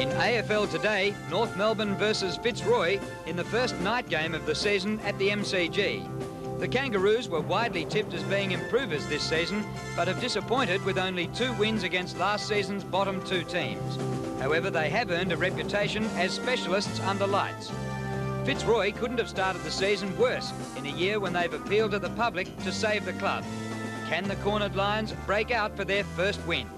In AFL today, North Melbourne versus Fitzroy in the first night game of the season at the MCG. The Kangaroos were widely tipped as being improvers this season, but have disappointed with only 2 wins against last season's bottom 2 teams. However, they have earned a reputation as specialists under lights. Fitzroy couldn't have started the season worse in a year when they've appealed to the public to save the club. Can the Cornered Lions break out for their first win?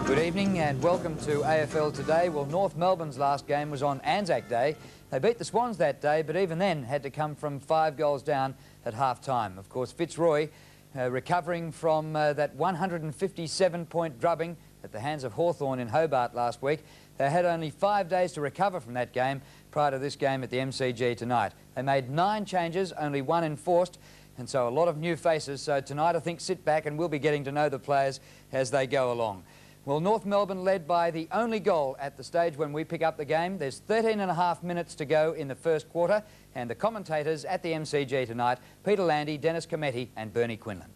Good evening and welcome to AFL Today. Well, North Melbourne's last game was on Anzac Day. They beat the Swans that day, but even then had to come from 5 goals down at half-time. Of course, Fitzroy recovering from that 157-point drubbing at the hands of Hawthorn in Hobart last week. They had only 5 days to recover from that game prior to this game at the MCG tonight. They made 9 changes, only 1 enforced, and so a lot of new faces. So tonight, I think, sit back and we'll be getting to know the players as they go along. Well, North Melbourne led by the only goal at the stage when we pick up the game. There's 13.5 minutes to go in the first quarter, and the commentators at the MCG tonight, Peter Landy, Dennis Cometti and Bernie Quinlan.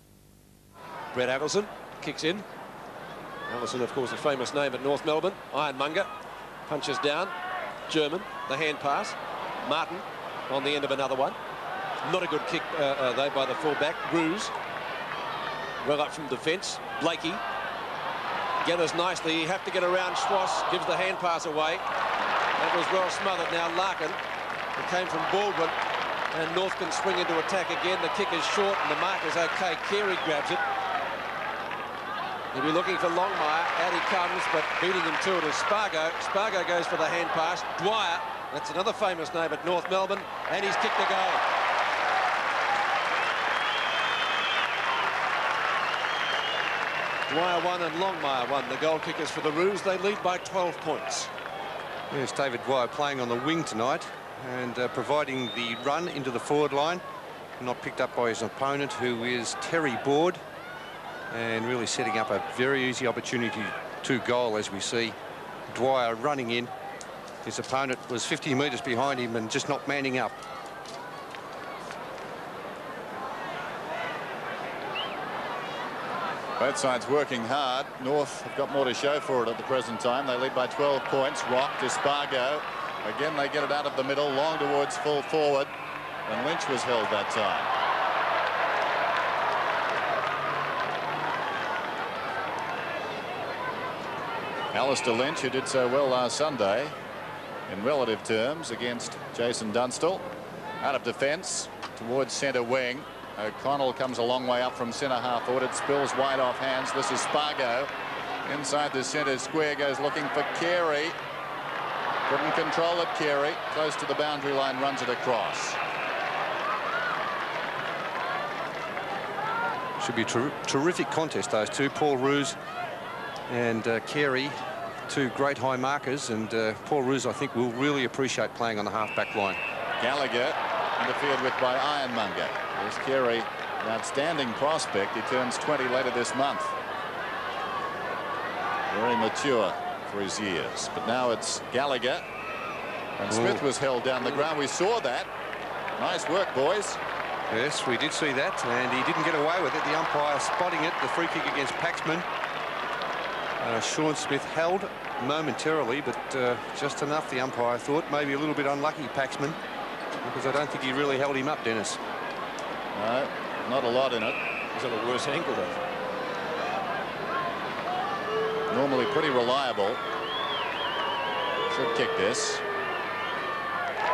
Brett Adelson kicks in. Adelson, of course, a famous name at North Melbourne. Ironmonger punches down. German, the hand pass. Martin on the end of another one. Not a good kick, though, by the fullback. Ruse. Well up from defence. Blakey. Gathers nicely. You have to get around Schwass. Gives the hand pass away. That was well smothered. Now Larkin. It came from Baldwin. And North can swing into attack again. The kick is short and the mark is okay. Carey grabs it. He'll be looking for Longmire. Out he comes, but beating him to it is Spargo. Spargo goes for the hand pass. Dwyer, that's another famous name at North Melbourne, and he's kicked a goal. Dwyer won and Longmire won. The goal kickers for the Roos. They lead by 12 points. Yes, David Dwyer playing on the wing tonight and providing the run into the forward line. Not picked up by his opponent, who is Terry Board. And really setting up a very easy opportunity to goal, as we see Dwyer running in. His opponent was 50 metres behind him and just not manning up. Both sides working hard. North have got more to show for it at the present time. They lead by 12 points. Rock to Spargo. Again, they get it out of the middle, long towards full forward. And Lynch was held that time. Alistair Lynch, who did so well last Sunday in relative terms against Jason Dunstall. Out of defence towards centre wing. O'Connell comes a long way up from centre half forward. It spills wide off hands. This is Spargo. Inside the centre square, goes looking for Carey. Couldn't control it, Carey. Close to the boundary line, runs it across. Should be a terrific contest, those two. Paul Roos and Carey, 2 great high markers, and Paul Roos, I think, will really appreciate playing on the half-back line. Gallagher interfered with by Ironmonger. There's Carey, an outstanding prospect. He turns 20 later this month. Very mature for his years. But now it's Gallagher. And Smith was held down the ground. We saw that. Nice work, boys. Yes, we did see that, and he didn't get away with it. The umpire spotting it, the free kick against Paxman. Sean Smith held momentarily, but just enough, the umpire thought. Maybe a little bit unlucky, Paxman, because I don't think he really held him up, Dennis. No, not a lot in it. He's on a worse angle, though. Normally pretty reliable. Should kick this.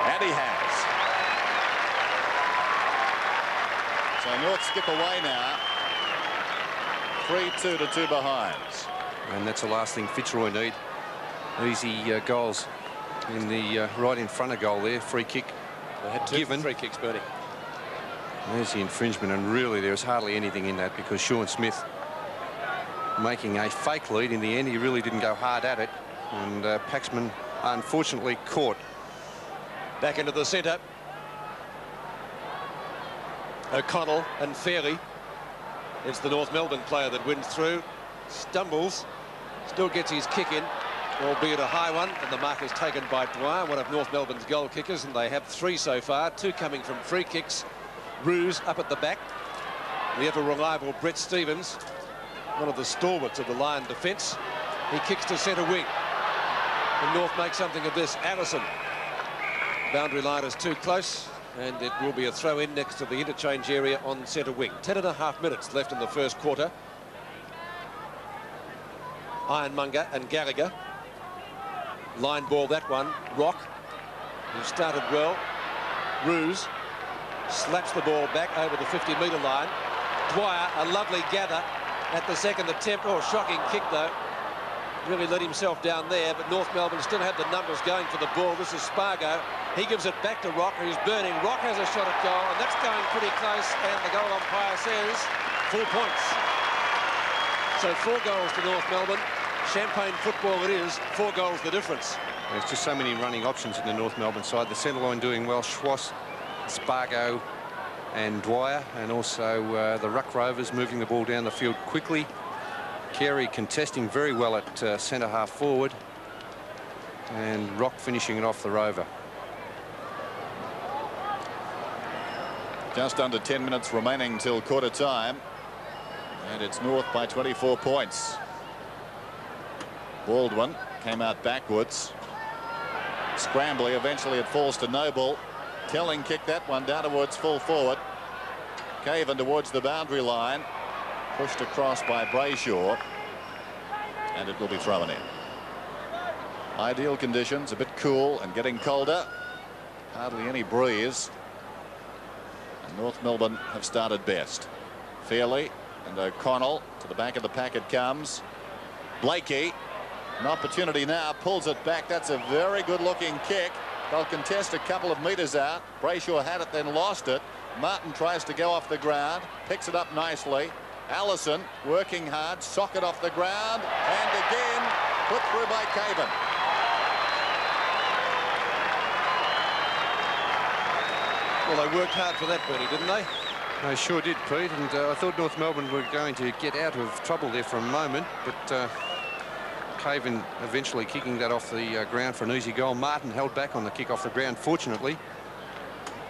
And he has. So North skip away now. 3-2 to 2 behinds. And that's the last thing Fitzroy need. Easy goals in the right in front of goal there. Free kick. They had 2 free kicks, Bernie. There's the infringement, and really there's hardly anything in that, because Sean Smith making a fake lead. In the end, he really didn't go hard at it, and Paxman unfortunately caught. Back into the centre. O'Connell and Fairley. It's the North Melbourne player that wins through. Stumbles. Still gets his kick in, albeit a high one, and the mark is taken by Dwyer, one of North Melbourne's goal kickers, and they have 3 so far, 2 coming from free kicks. Roos up at the back. the ever-reliable Brett Stevens, one of the stalwarts of the Lion defence. He kicks to centre wing. And North make something of this. Allison. Boundary line is too close, and it will be a throw-in next to the interchange area on centre wing. 10.5 minutes left in the first quarter. Ironmonger and Gallagher. Line ball, that one. Rock, who started well. Ruse slaps the ball back over the 50-metre line. Dwyer, a lovely gather at the second attempt. Oh, shocking kick, though. Really let himself down there, but North Melbourne still have the numbers going for the ball. This is Spargo. He gives it back to Rock, who's burning. Rock has a shot at goal, and that's going pretty close, and the goal umpire says 4 points. So 4 goals to North Melbourne. Champagne football it is. 4 goals the difference. There's just so many running options in the North Melbourne side. The centre line doing well. Schwass, Spargo and Dwyer, and also the Ruck Rovers moving the ball down the field quickly. Carey contesting very well at centre half forward, and Rock finishing it off the Rover. Just under 10 minutes remaining till quarter time, and it's North by 24 points. Baldwin came out backwards. Scrambly, eventually it falls to Noble. Telling kicked that one down towards full forward. Caven towards the boundary line. Pushed across by Brayshaw, and it will be thrown in. Ideal conditions, a bit cool and getting colder. Hardly any breeze. And North Melbourne have started best. Fairley and O'Connell to the back of the pack it comes. Blakey, an opportunity now, pulls it back. That's a very good looking kick. They'll contest a couple of metres out. Brayshaw had it, then lost it. Martin tries to go off the ground, picks it up nicely. Allison working hard, socket off the ground, and again put through by Caven. Well, they worked hard for that, Bernie, didn't they? They sure did, Pete, and I thought North Melbourne were going to get out of trouble there for a moment, but Caven eventually kicking that off the ground for an easy goal. Martin held back on the kick off the ground, fortunately.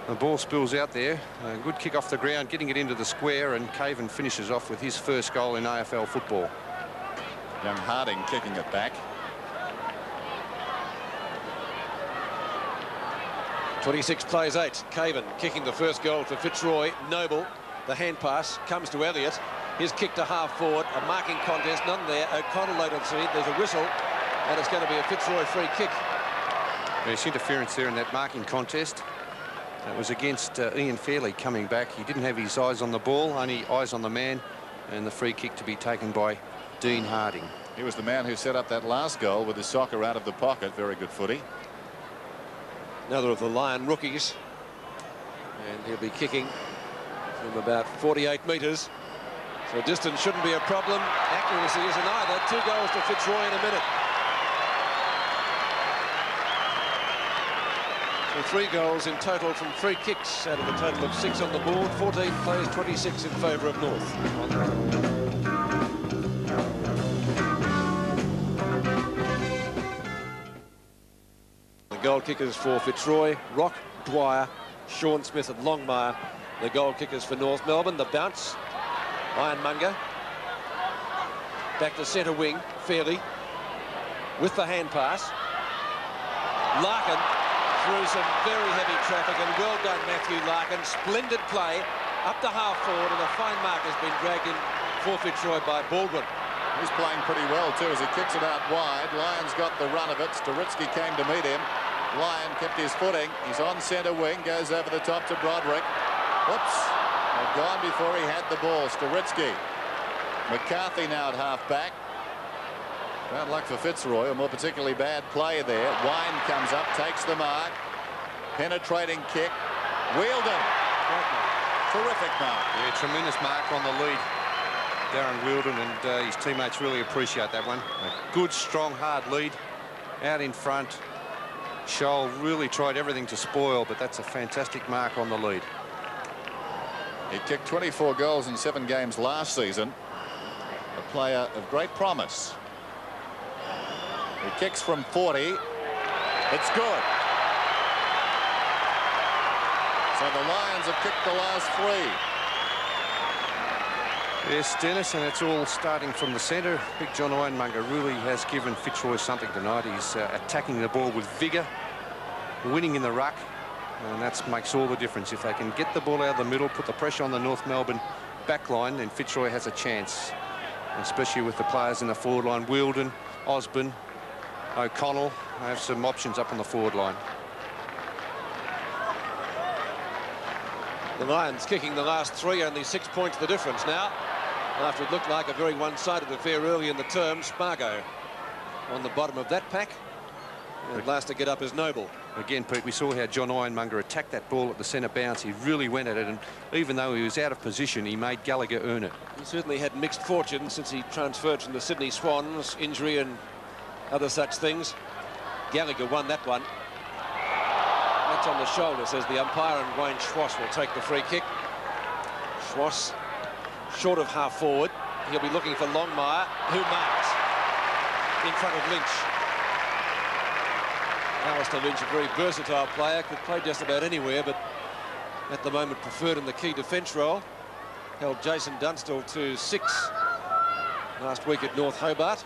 The ball spills out there. A good kick off the ground, getting it into the square, and Caven finishes off with his first goal in AFL football. Young Harding kicking it back. 26 plays 8. Caven kicking the first goal for Fitzroy. Noble, the hand pass, comes to Elliott. His kick to half forward, a marking contest, none there. O'Connell later see it. There's a whistle, and it's going to be a Fitzroy free kick. There's interference there in that marking contest. That was against Ian Fairley coming back. He didn't have his eyes on the ball, only eyes on the man, and the free kick to be taken by Dean Harding. He was the man who set up that last goal with his soccer out of the pocket. Very good footy. Another of the Lion rookies, and he'll be kicking from about 48 metres. So distance shouldn't be a problem. Accuracy isn't either. 2 goals to Fitzroy in a minute. So 3 goals in total from free kicks out of the total of 6 on the board. 14 plays, 26 in favour of North. The goal kickers for Fitzroy, Rock, Dwyer, Sean Smith and Longmire. The goal kickers for North Melbourne. The bounce, Ironmonger. Back to centre wing, Fairley. With the hand pass. Larkin through some very heavy traffic, and well done, Matthew Larkin. Splendid play up to half forward, and a fine mark has been dragged in for Fitzroy by Baldwin. He's playing pretty well too as he kicks it out wide. Lyon's got the run of it. Storitsky came to meet him. Lyon kept his footing. He's on centre wing, goes over the top to Broderick. Whoops, they've gone before he had the ball. Storitsky. McCarthy now at half back. Bad luck for Fitzroy, a more particularly bad play there. Wine comes up, takes the mark. Penetrating kick. Wheeldon. Terrific mark. Yeah, tremendous mark on the lead. Darren Wheeldon and his teammates really appreciate that one. A good, strong, hard lead out in front. Scholl really tried everything to spoil, but that's a fantastic mark on the lead. He kicked 24 goals in 7 games last season. A player of great promise. He kicks from 40. It's good. So the Lions have kicked the last 3. Yes, Dennis, and it's all starting from the centre. Big John Ironmonger really has given Fitzroy something tonight. He's attacking the ball with vigour, winning in the ruck, and that makes all the difference. If they can get the ball out of the middle, put the pressure on the North Melbourne back line, then Fitzroy has a chance, especially with the players in the forward line. Wielden, Osborne, O'Connell have some options up on the forward line. The Lions kicking the last 3, only 6 points the difference now. After it looked like a very one-sided affair early in the term, Spargo on the bottom of that pack. And last to get up is Noble. Again, Pete, we saw how John Ironmonger attacked that ball at the centre bounce. He really went at it, and even though he was out of position, he made Gallagher earn it. He certainly had mixed fortune since he transferred from the Sydney Swans, injury and other such things. Gallagher won that one. That's on the shoulder, says the umpire, and Wayne Schwass will take the free kick. Schwass short of half forward. He'll be looking for Longmire, who marks in front of Lynch. Alistair Lynch, a very versatile player, could play just about anywhere, but at the moment preferred in the key defence role. Held Jason Dunstall to 6 last week at North Hobart.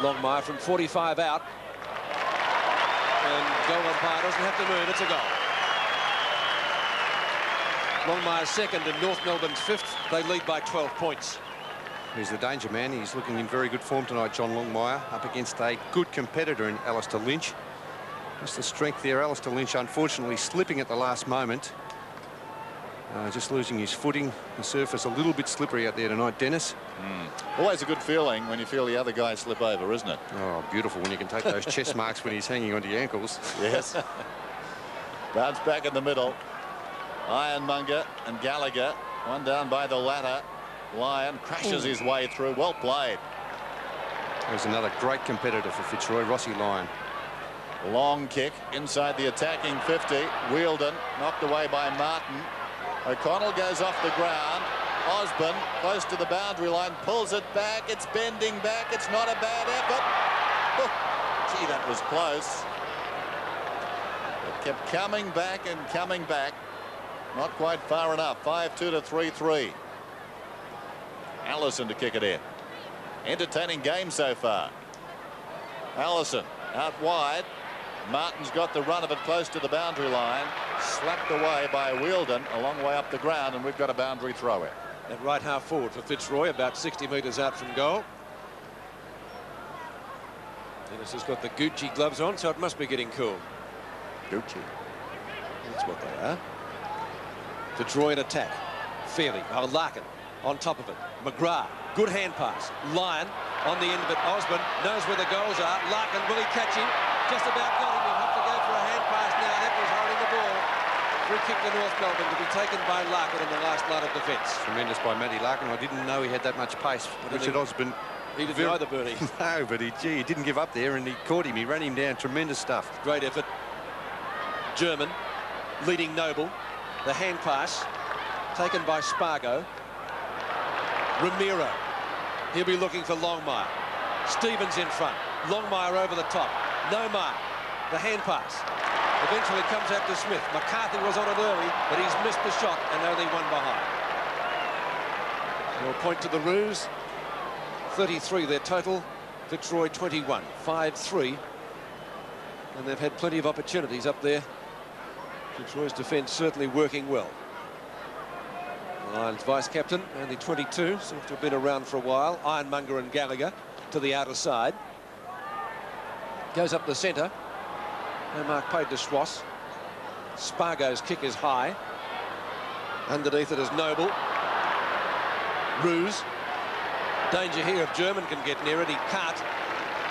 Longmire from 45 out, and goal umpire doesn't have to move. It's a goal. Longmire's second and North Melbourne's 5th. They lead by 12 points. He's the danger man. He's looking in very good form tonight, John Longmire, up against a good competitor in Alistair Lynch. Just the strength there. Alistair Lynch, unfortunately, slipping at the last moment. Just losing his footing. The surface a little bit slippery out there tonight, Dennis. Always a good feeling when you feel the other guy slip over, isn't it? Oh, beautiful when you can take those chest marks when he's hanging onto your ankles. Yes. Bounce back in the middle. Ironmonger and Gallagher. One down by the latter. Lyon crashes his way through. Well played. There's another great competitor for Fitzroy, Rossi Lyon. Long kick inside the attacking 50. Wielden knocked away by Martin. O'Connell goes off the ground. Osborne close to the boundary line, pulls it back. It's bending back. It's not a bad effort. Oh, gee, that was close. It kept coming back and coming back. Not quite far enough. 5-2 to 3-3. Allison to kick it in. Entertaining game so far. Allison out wide. Martin's got the run of it close to the boundary line. Slapped away by Wielden a long way up the ground, and we've got a boundary throw in. At right half forward for Fitzroy, about 60 metres out from goal. Dennis has got the Gucci gloves on, so it must be getting cool. Gucci. That's what they are. Fitzroy in attack. Fairley. Larkin on top of it. McGrath. Good hand pass. Lyon on the end of it. Osborne knows where the goals are. Larkin, will he catch him? Just about got him. He'll have to go for a hand pass now. That was holding the ball. Free kick to North Melbourne to be taken by Larkin in the last line of defence. Tremendous by Matty Larkin. I didn't know he had that much pace. Richard Osborne. He didn't either, Bernie. No, but he didn't give up there, and he caught him. He ran him down. Tremendous stuff. Great effort. German leading Noble. The hand pass taken by Spargo. Ramiro. He'll be looking for Longmire. Stevens in front. Longmire over the top. No mark. The hand pass. Eventually comes out to Smith. McCarthy was on it early, but he's missed the shot and only one behind. We'll point to the Roos. 33 their total. Fitzroy 21. 5-3. And they've had plenty of opportunities up there. Fitzroy's defence certainly working well. The Lions vice-captain, only 22, seems to have been around for a while. Ironmonger and Gallagher to the outer side. Goes up the centre. No mark paid to Schwass. Spargo's kick is high. Underneath it is Noble. Roos. Danger here if German can get near it. He can't.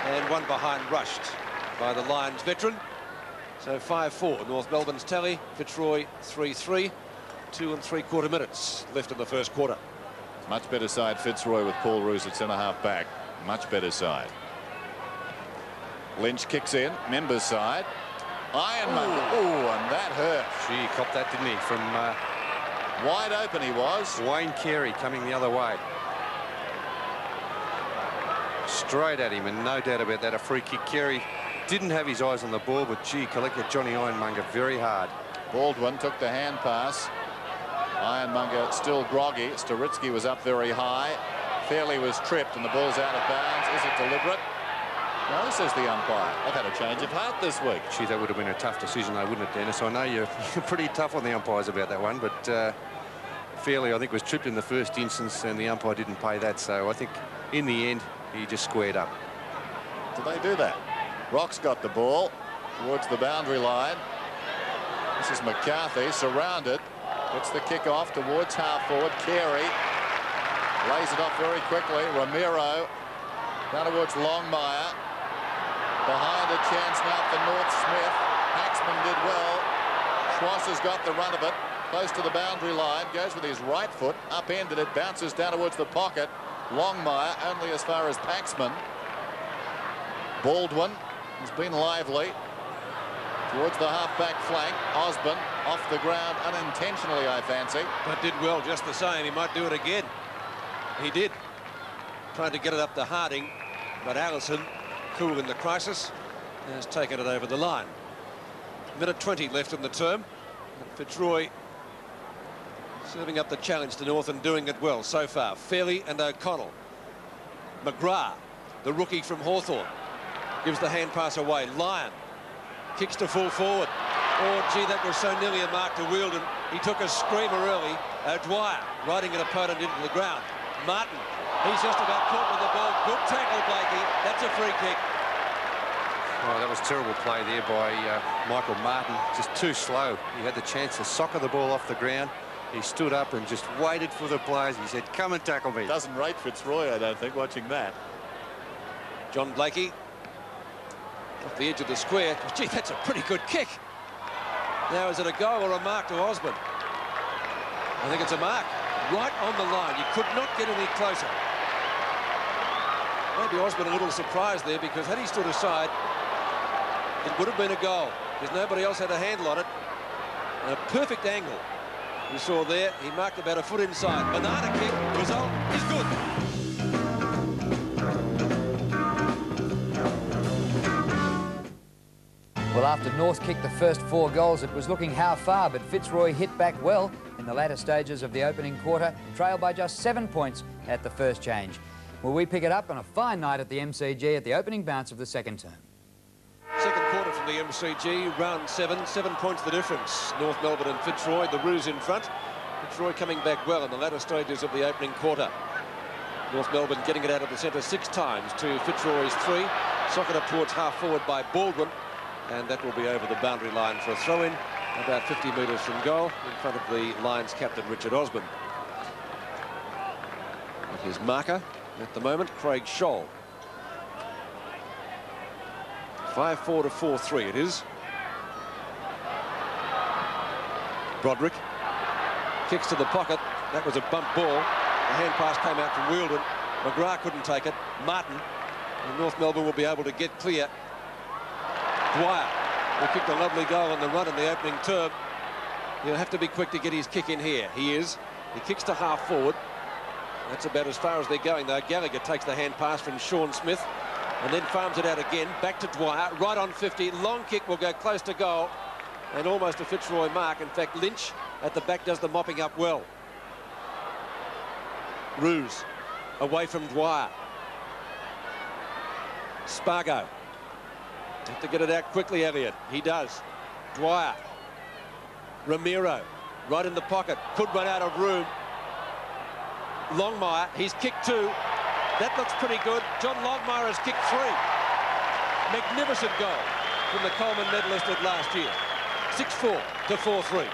And one behind rushed by the Lions veteran. So 5-4, North Melbourne's tally. Fitzroy 3-3. 2 3/4 minutes left in the first quarter. Much better side Fitzroy with Paul Roos at centre-half back. Much better side. Lynch kicks in. Members side. Ironmonger. Oh, and that hurt. Gee, he copped that, didn't he? From wide open he was. Wayne Carey coming the other way. Straight at him, and no doubt about that, a free kick. Carey didn't have his eyes on the ball, but gee, collected Johnny Ironmonger very hard. Baldwin took the hand pass. Ironmonger still groggy. Storitsky was up very high. Fairley was tripped and the ball's out of bounds. Is it deliberate? No, says the umpire. I've had a change of heart this week. Gee, that would have been a tough decision, though, wouldn't it, Dennis? I know you're pretty tough on the umpires about that one, but Fairley, I think, was tripped in the first instance and the umpire didn't pay that. So I think in the end, he just squared up. Did they do that? Rock's got the ball towards the boundary line. This is McCarthy, surrounded. Gets the kick off towards half forward. Carey lays it off very quickly. Ramiro down towards Longmire. Behind a chance now for North Smith. Paxman did well. Schwass has got the run of it. Close to the boundary line. Goes with his right foot. Upended it. Bounces down towards the pocket. Longmire only as far as Paxman. Baldwin has been lively. Towards the half-back flank. Osborne off the ground unintentionally, I fancy. But did well just the same. He might do it again. He did. Trying to get it up to Harding. But Allison, cool in the crisis, has taken it over the line. Minute 20 left in the term. And Fitzroy serving up the challenge to North and doing it well so far. Fairley and O'Connell. McGrath, the rookie from Hawthorn, gives the hand pass away. Lyon kicks to full forward. Oh, gee, that was so nearly a mark to Wielden. He took a screamer early. Dwyer riding an opponent into the ground. Martin, he's just about caught with the ball. Good tackle, Blakey. That's a free kick. Oh, that was terrible play there by Michael Martin. Just too slow. He had the chance to soccer the ball off the ground. He stood up and just waited for the players. He said, come and tackle me. Doesn't rate Fitzroy, I don't think, watching that. John Blakey off the edge of the square. Gee, that's a pretty good kick. Now, is it a goal or a mark to Osborne? I think it's a mark. Right on the line. You could not get any closer. Maybe Osborne a little surprised there, because had he stood aside, it would have been a goal, because nobody else had a handle on it. And a perfect angle you saw there. He marked about a foot inside. Banana kick. Result is good. Well, after North kicked the first 4 goals, it was looking how far, but Fitzroy hit back well in the latter stages of the opening quarter, trailed by just 7 points at the first change. Well, we pick it up on a fine night at the MCG at the opening bounce of the second term. Second quarter from the MCG, round 7 points the difference. North Melbourne and Fitzroy, the Roos in front. Fitzroy coming back well in the latter stages of the opening quarter. North Melbourne getting it out of the centre 6 times to Fitzroy's 3. Socket up towards half forward by Baldwin. And that will be over the boundary line for a throw-in, about 50 metres from goal, in front of the Lions captain, Richard Osborne. With his marker at the moment, Craig Scholl. 5-4 to 4-3 it is. Broderick kicks to the pocket. That was a bump ball. The hand pass came out from Wielden. McGrath couldn't take it. Martin. And North Melbourne will be able to get clear. Dwyer, who kicked a lovely goal on the run in the opening term. He'll have to be quick to get his kick in here. He is. He kicks to half forward. That's about as far as they're going, though. Gallagher takes the hand pass from Sean Smith and then farms it out again. Back to Dwyer, right on 50. Long kick will go close to goal and almost a Fitzroy mark. In fact, Lynch at the back does the mopping up well. Roos away from Dwyer. Spargo. Have to get it out quickly, Elliott. He does. Dwyer. Ramiro. Right in the pocket. Could run out of room. Longmire. He's kicked 2. That looks pretty good. John Longmire has kicked 3. Magnificent goal from the Coleman medalist of last year. 6-4 to 4-3.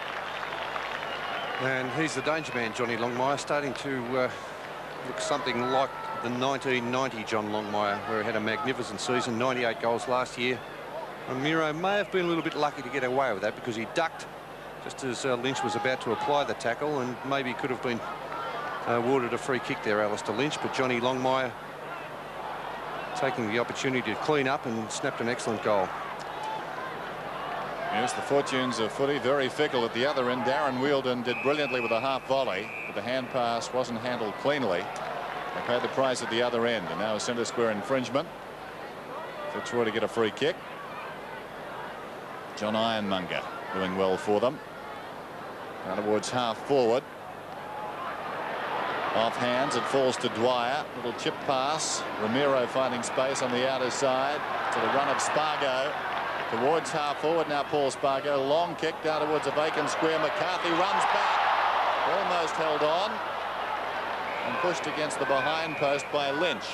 And he's the danger man, Johnny Longmire, starting to look something like the 1990 John Longmire, where he had a magnificent season, 98 goals last year. Ramiro may have been a little bit lucky to get away with that, because he ducked just as Lynch was about to apply the tackle, and maybe could have been awarded a free kick there, Alistair Lynch. But Johnny Longmire taking the opportunity to clean up and snapped an excellent goal. Yes, the fortunes of footy very fickle at the other end. Darren Wielden did brilliantly with a half volley, but the hand pass wasn't handled cleanly. They paid the price at the other end, and now a centre square infringement. Fitzroy to get a free kick. John Ironmonger doing well for them. Down towards half forward. Off hands, it falls to Dwyer. Little chip pass. Ramiro finding space on the outer side to the run of Spargo. Towards half forward now, Paul Spargo. Long kick down towards a vacant square. McCarthy runs back. Almost held on. And pushed against the behind post by Lynch.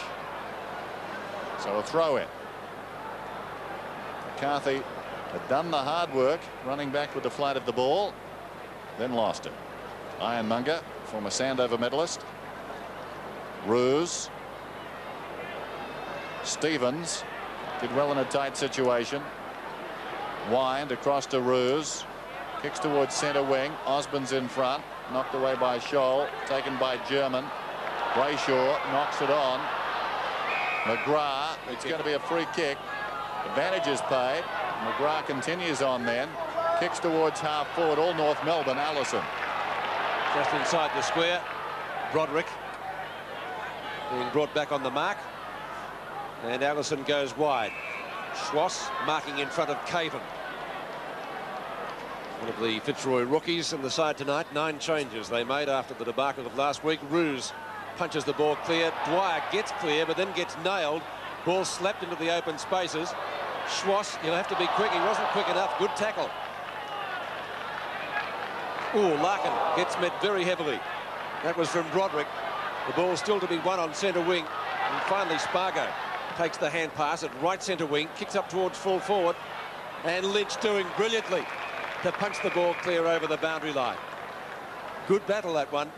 So a throw in. McCarthy had done the hard work, running back with the flight of the ball. Then lost it. Ironmonger, former Sandover medalist. Ruse. Stevens did well in a tight situation. Wind across to Ruse. Kicks towards centre wing. Osborne's in front. Knocked away by Scholl. Taken by German. Brayshaw knocks it on. McGrath. It's going to be a free kick. Advantage is paid. McGrath continues on then. Kicks towards half forward. All North Melbourne. Allison. Just inside the square. Broderick being brought back on the mark. And Allison goes wide. Schwass marking in front of Caven. One of the Fitzroy rookies on the side tonight. 9 changes they made after the debacle of last week. Ruse punches the ball clear. Dwyer gets clear but then gets nailed. Ball slapped into the open spaces. Schwass, he'll have to be quick. He wasn't quick enough. Good tackle. Oh, Larkin gets met very heavily. That was from Broderick. The ball still to be won on centre wing. And finally Spargo takes the hand pass at right centre wing. Kicks up towards full forward. And Lynch doing brilliantly to punch the ball clear over the boundary line. Good battle, that one.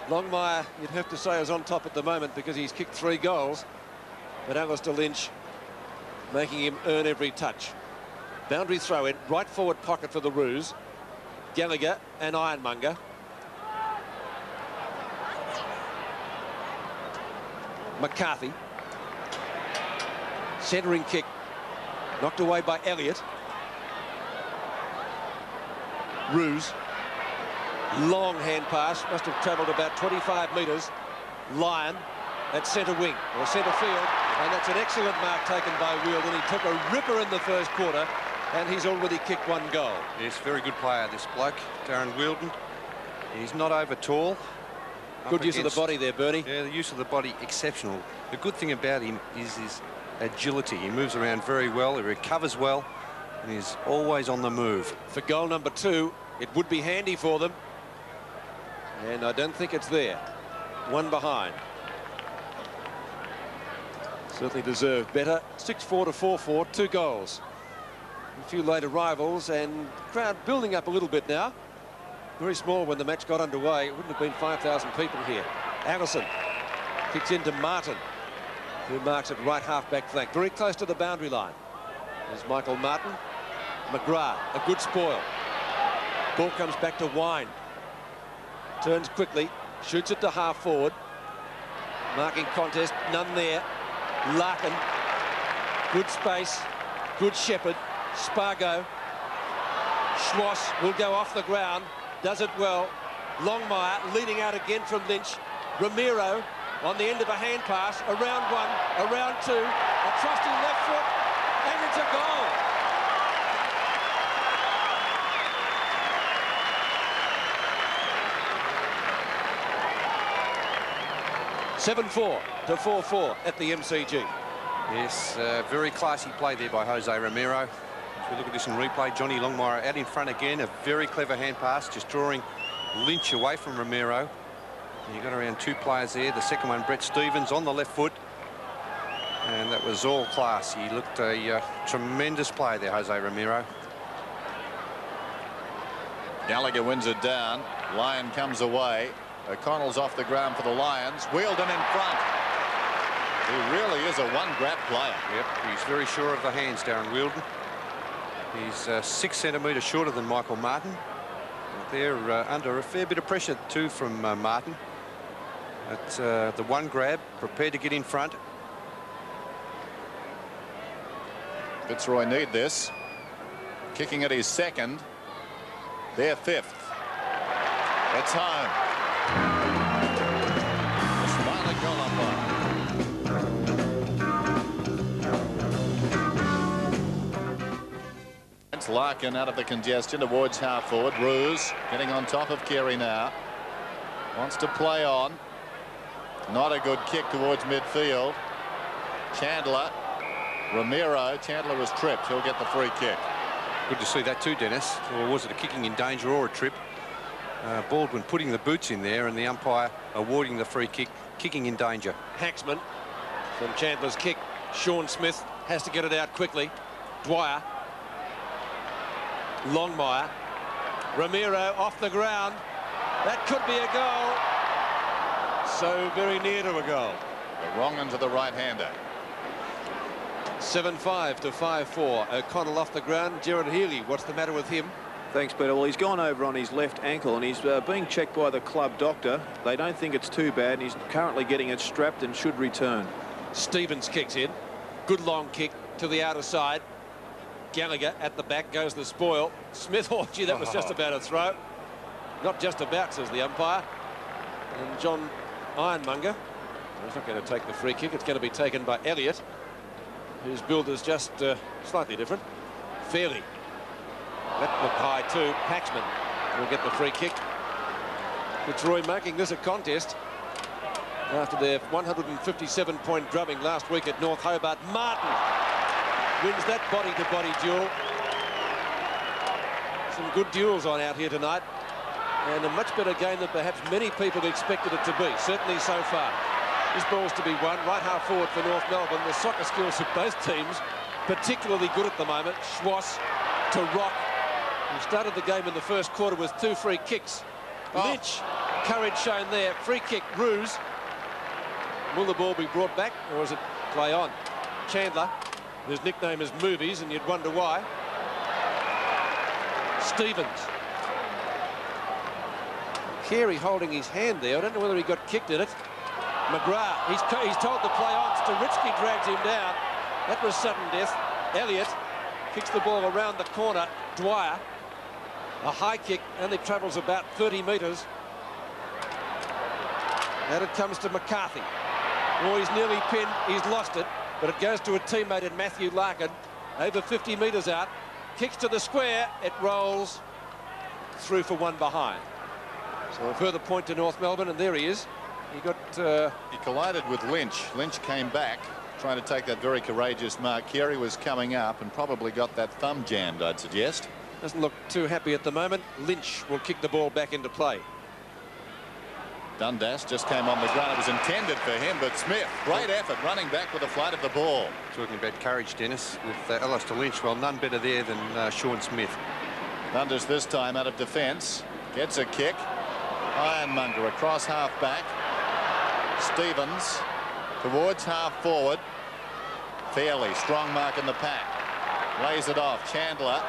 Longmire, you'd have to say, is on top at the moment because he's kicked 3 goals. But Alistair Lynch making him earn every touch. Boundary throw in, right forward pocket for the Roos. Gallagher and Ironmonger. McCarthy. Centering kick. Knocked away by Elliott. Roos. Long hand pass. Must have travelled about 25 metres. Lyon at centre wing or centre field. And that's an excellent mark taken by Wielden. He took a ripper in the first quarter. And he's already kicked 1 goal. Yes, very good player, this bloke, Darren Wielden. He's not over tall. Good use of the body there, Bernie. Yeah, the use of the body, exceptional. The good thing about him is his agility. He moves around very well, he recovers well, and he's always on the move. For goal number 2, it would be handy for them. And I don't think it's there. 1 behind. Certainly deserved better. 6-4 to 4-4, 2 goals. A few late arrivals and crowd building up a little bit now. Very small when the match got underway. It wouldn't have been 5,000 people here. Allison kicks into Martin, who marks at right half-back flank, very close to the boundary line. There's Michael Martin. McGrath, a good spoil. Ball comes back to Wine. Turns quickly, shoots it to half forward. Marking contest, none there. Larkin, good space, good shepherd. Spargo. Schwass will go off the ground. Does it well. Longmire leading out again from Lynch. Ramiro on the end of a hand pass. Around 1, around 2. A trusty left foot. And it's a goal. (7-4 to 4-4 at the MCG. Yes, very classy play there by Jose Ramiro. As we look at this in replay, Johnny Longmire out in front again. A very clever hand pass, just drawing Lynch away from Ramiro. And you got around 2 players there. The second one, Brett Stevens, on the left foot. And that was all class. He looked a tremendous play there, Jose Ramiro. Gallagher wins it down. Lyon comes away. O'Connell's off the ground for the Lions. Wielden in front. He really is a one-grab player. Yep, he's very sure of the hands, Darren Wielden. He's 6 centimetres shorter than Michael Martin. They're under a fair bit of pressure too from Martin. At the one grab, prepared to get in front. Fitzroy need this. Kicking at his second. Their 5th. It's home. Smiling goal umpire. defence. Larkin out of the congestion towards half forward. Ruse getting on top of Carey now. Wants to play on. Not a good kick towards midfield. Chandler. Romero. Chandler was tripped. He'll get the free kick. Good to see that too, Dennis. Or was it a kicking in danger or a trip? Baldwin putting the boots in there and the umpire awarding the free kick. Kicking in danger. Haxman from Chandler's kick. Sean Smith has to get it out quickly. Dwyer. Longmire. Romero off the ground. That could be a goal. So very near to a goal. The wrong into the right-hander. 7-5 to 5-4. O'Connell off the ground. Gerard Healy, what's the matter with him? Thanks, Peter. Well, he's gone over on his left ankle and he's being checked by the club doctor. They don't think it's too bad and he's currently getting it strapped and should return. Stevens kicks in. Good long kick to the outer side. Gallagher at the back goes the spoil. Smith, oh gee, that was just about a throw. Not just about, says the umpire. And John Ironmonger, he's not going to take the free kick. It's going to be taken by Elliott, whose build is just slightly different. Fairley. That looked high too. Paxman will get the free kick. Fitzroy making this a contest after their 157-point drubbing last week at North Hobart. Martin wins that body-to-body duel. Some good duels on out here tonight, and a much better game than perhaps many people expected it to be, certainly so far. This ball's to be won right half forward for North Melbourne. The soccer skills of both teams particularly good at the moment. Schwass to Rock, who started the game in the first quarter with 2 free kicks. Lynch, courage shown there. Free kick, Ruse. Will the ball be brought back, or is it play on? Chandler, whose nickname is Movies, and you'd wonder why. Stevens. Carey holding his hand there. I don't know whether he got kicked in it. McGrath, he's told to play on. Staritsky drags him down. That was sudden death. Elliott kicks the ball around the corner. Dwyer, a high kick, only travels about 30 metres. And it comes to McCarthy. Oh, he's nearly pinned. He's lost it, but it goes to a teammate in Matthew Larkin, over 50 metres out. Kicks to the square. It rolls through for one behind. So a further point to North Melbourne, and there he is. He collided with Lynch. Lynch came back, trying to take that very courageous mark. Carey was coming up and probably got that thumb jammed, I'd suggest. Doesn't look too happy at the moment. Lynch will kick the ball back into play. Dundas just came on the ground. It was intended for him, but Smith, great effort running back with the flight of the ball. Talking about courage, Dennis, with Alistair Lynch. Well, none better there than Sean Smith. Dundas this time out of defence. Gets a kick. Ironmonger across half back. Stevens towards half forward. Fairley, strong mark in the pack. Lays it off. Chandler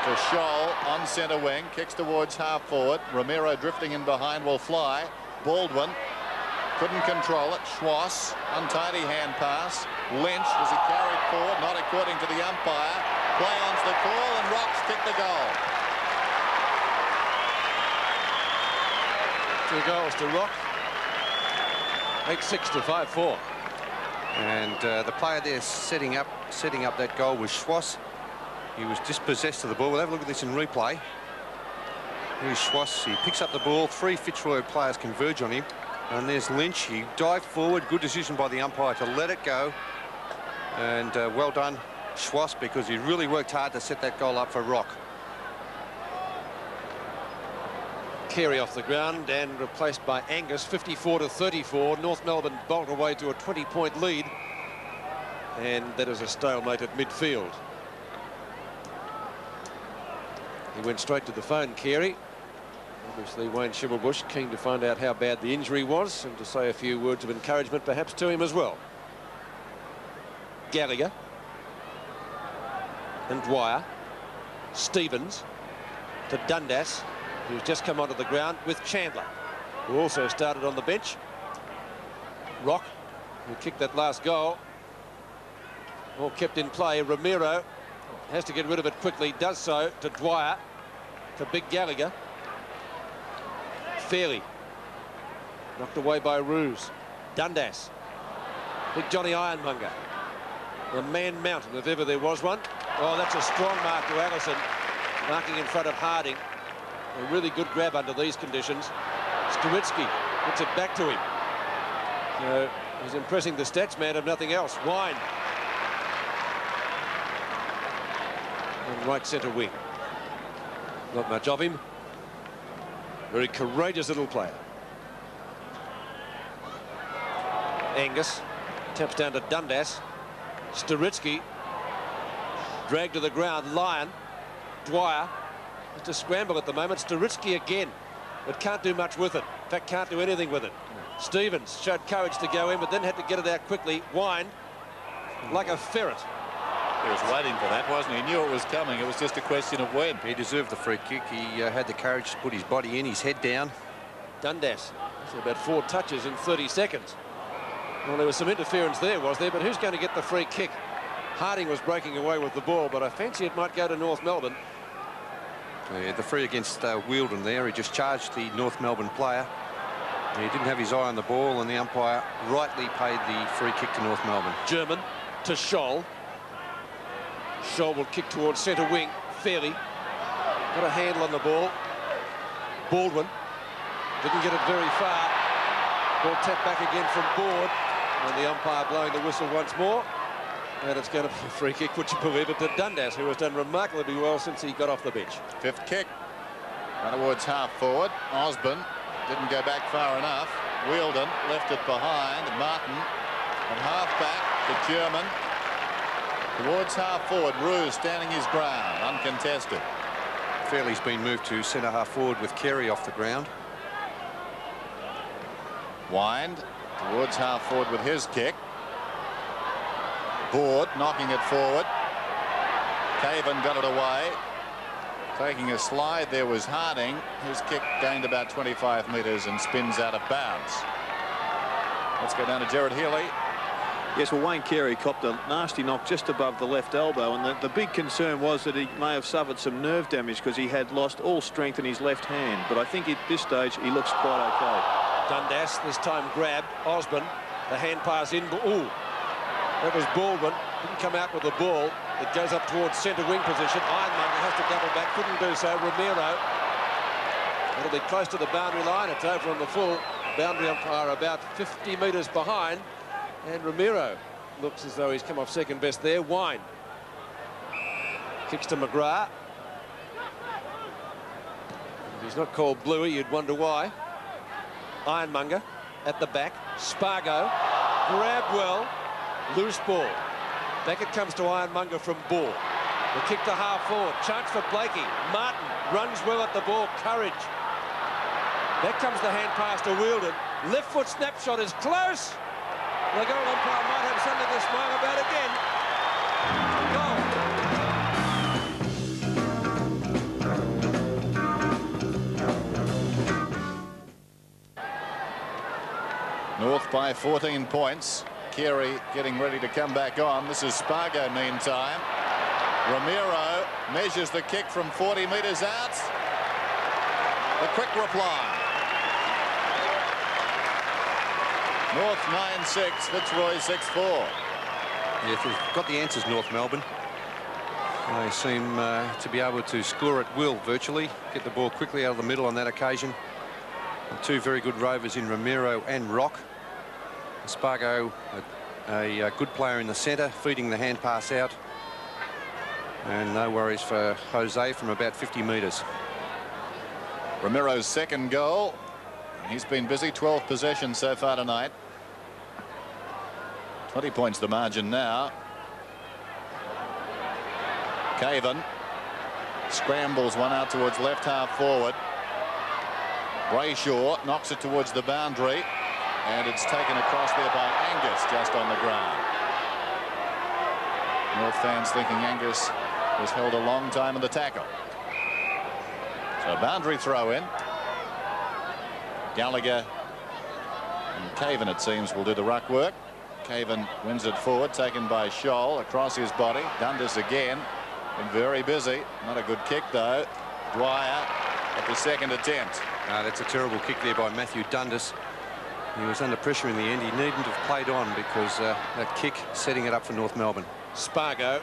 to Scholl on centre wing. Kicks towards half forward. Romero drifting in behind, will fly. Baldwin couldn't control it. Schwass, untidy hand pass. Lynch, was he carried forward? Not according to the umpire. Play on's the call, and Rocks kick the goal. 2 goals to Rock. 8-6 to 5-4. And the player there setting up that goal was Schwass. He was dispossessed of the ball. We'll have a look at this in replay. Here's Schwass. He picks up the ball. 3 Fitzroy players converge on him. And there's Lynch. He dived forward. Good decision by the umpire to let it go. And well done, Schwass, because he really worked hard to set that goal up for Rock. Carey off the ground and replaced by Angus. 54 to 34. North Melbourne bolt away to a 20-point lead. And that is a stalemate at midfield. He went straight to the phone, Carey. Obviously, Wayne Schimmelbusch keen to find out how bad the injury was and to say a few words of encouragement perhaps to him as well. Gallagher and Dwyer. Stevens to Dundas, who's just come onto the ground, with Chandler, who also started on the bench. Rock, who kicked that last goal, all kept in play. Romero has to get rid of it quickly, does so to Dwyer, to Big Gallagher. Fairley knocked away by Ruse. Dundas, Big Johnny Ironmonger, the man mountain if ever there was one. Oh, that's a strong mark to Allison, marking in front of Harding. A really good grab under these conditions. Stawitsky puts it back to him. So he's impressing the stats man if nothing else. Wine. And right centre wing. Not much of him. Very courageous little player. Angus taps down to Dundas. Stawitsky dragged to the ground. Lyon. Dwyer. Just a scramble at the moment. Stawitsky again, but can't do much with it. In fact, can't do anything with it. Stevens showed courage to go in, but then had to get it out quickly. Whined like a ferret. He was waiting for that, wasn't he? He knew it was coming. It was just a question of when. He deserved the free kick. He had the courage to put his body in, his head down. Dundas. That's about 4 touches in 30 seconds. Well, there was some interference there, was there? But who's going to get the free kick? Harding was breaking away with the ball, but I fancy it might go to North Melbourne. Yeah, the free against Wielden there. He just charged the North Melbourne player. He didn't have his eye on the ball, and the umpire rightly paid the free kick to North Melbourne. German to Scholl. Scholl will kick towards centre wing. Fairly got a handle on the ball. Baldwin didn't get it very far. Ball tapped back again from Board, and the umpire blowing the whistle once more. And it's going to be a free kick, would you believe it, to Dundas, who has done remarkably well since he got off the bench. Fifth kick. Run towards half forward. Osborne didn't go back far enough. Wielden left it behind. Martin and half back to German. Towards half forward. Roos standing his ground, uncontested. Fairley's been moved to centre half forward with Carey off the ground. Wind towards half forward with his kick. Board knocking it forward. Caven got it away. Taking a slide there was Harding. His kick gained about 25 metres and spins out of bounds. Let's go down to Gerard Healy. Yes, well, Wayne Carey copped a nasty knock just above the left elbow, and the big concern was that he may have suffered some nerve damage because he had lost all strength in his left hand. But I think at this stage he looks quite okay. Dundas this time grabbed. Osborne, the hand pass in. Ooh, that was Baldwin. Didn't come out with the ball. It goes up towards centre wing position. Ironmonger has to double back. Couldn't do so. Romero. It'll be close to the boundary line. It's over on the full. Boundary umpire about 50 metres behind. And Romero looks as though he's come off second best there. Wine. Kicks to McGrath. If he's not called Bluey, you'd wonder why. Ironmonger at the back. Spargo. Grabbed well. Loose ball. Back it comes to Ironmonger from Ball. The kick to half forward. Chance for Blakey. Martin runs well at the ball. Courage. Back comes the hand pass to Wielden. Left foot snapshot is close. The goal umpire might have something to smile about again. Goal. North by 14 points. Carey getting ready to come back on. This is Spargo meantime. Romero measures the kick from 40 metres out. The quick reply. North 9-6, Fitzroy 6-4. Yeah, they've got the answers, North Melbourne. They seem to be able to score at will virtually. Get the ball quickly out of the middle on that occasion. And two very good rovers in Romero and Rock. Spargo, a good player in the centre, feeding the hand pass out. And no worries for Jose from about 50 metres. Romero's second goal. He's been busy, 12 possessions so far tonight. 20 points the margin now. Caven scrambles one out towards left half forward. Brayshaw knocks it towards the boundary, and it's taken across there by Angus just on the ground. North fans thinking Angus was held a long time in the tackle. So boundary throw in. Gallagher and Caven, it seems, will do the ruck work. Caven wins it forward, taken by Scholl across his body. Dundas again, and very busy. Not a good kick though. Dwyer at the second attempt. That's a terrible kick there by Matthew Dundas. He was under pressure in the end. He needn't have played on because that kick setting it up for North Melbourne. Spargo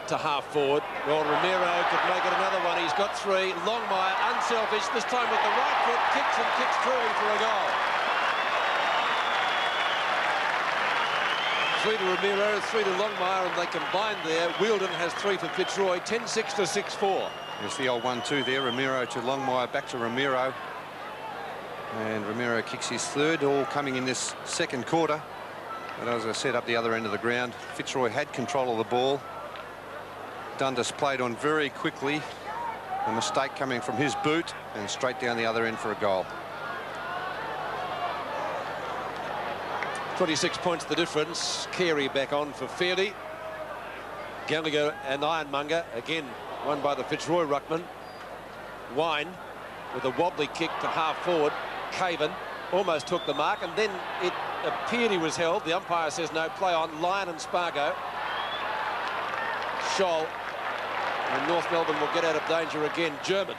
to half forward. Well, Romero could make it another one. He's got 3. Longmire, unselfish, this time with the right foot, kicks and kicks truly for a goal. 3 to Romero, 3 to Longmire, and they combined there. Wheeldon has 3 for Fitzroy, 10-6 to 6-4. There's the old 1-2 there. Romero to Longmire, back to Romero. And Romero kicks his 3rd, all coming in this second quarter. But as I said, up the other end of the ground, Fitzroy had control of the ball. Dundas played on very quickly. A mistake coming from his boot and straight down the other end for a goal. 26 points the difference. Carey back on for Fairley. Gallagher and Ironmonger again won by the Fitzroy ruckman. Wine with a wobbly kick to half forward. Caven almost took the mark, and then it appeared he was held. The umpire says no, play on. Lyon and Spargo. Scholl, and North Melbourne will get out of danger again. German.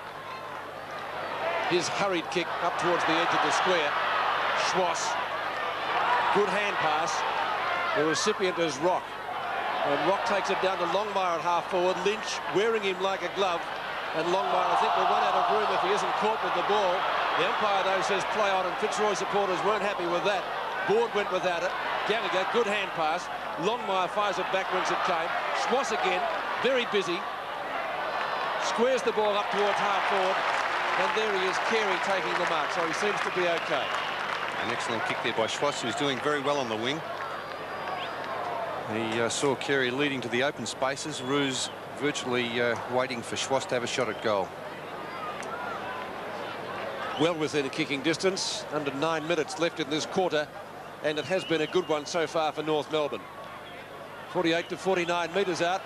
His hurried kick up towards the edge of the square. Schwass. Good hand pass. The recipient is Rock. And Rock takes it down to Longmire at half forward. Lynch wearing him like a glove. And Longmire, I think, will run out of room if he isn't caught with the ball. The umpire, though, says play on, and Fitzroy supporters weren't happy with that. Board went without it. Gallagher, good hand pass. Longmire fires it back whence it came. Schwass again, very busy. Squares the ball up towards half forward. And there he is, Carey taking the mark, so he seems to be okay. An excellent kick there by Schwass, who's doing very well on the wing. He saw Carey leading to the open spaces. Roos virtually waiting for Schwass to have a shot at goal. Well within kicking distance, under 9 minutes left in this quarter, and it has been a good one so far for North Melbourne. 48 to 49 metres out,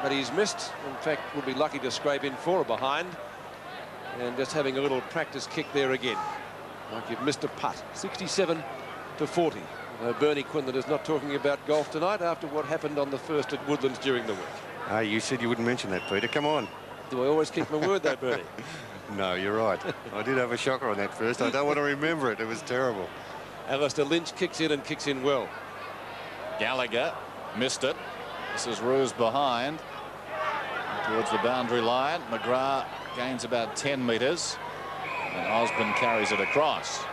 but he's missed. In fact, would be lucky to scrape in 4 behind, and just having a little practice kick there again, like you've missed a putt. 67 to 40. Bernie Quinlan is not talking about golf tonight after what happened on the first at Woodlands during the week. You said you wouldn't mention that, Peter. Come on. Do I always keep my word, though, Bernie? No, you're right. I did have a shocker on that first. I don't want to remember it. It was terrible. Alistair Lynch kicks in and kicks in well. Gallagher missed it. This is Roos behind towards the boundary line. McGrath gains about 10 metres, and Osborne carries it across.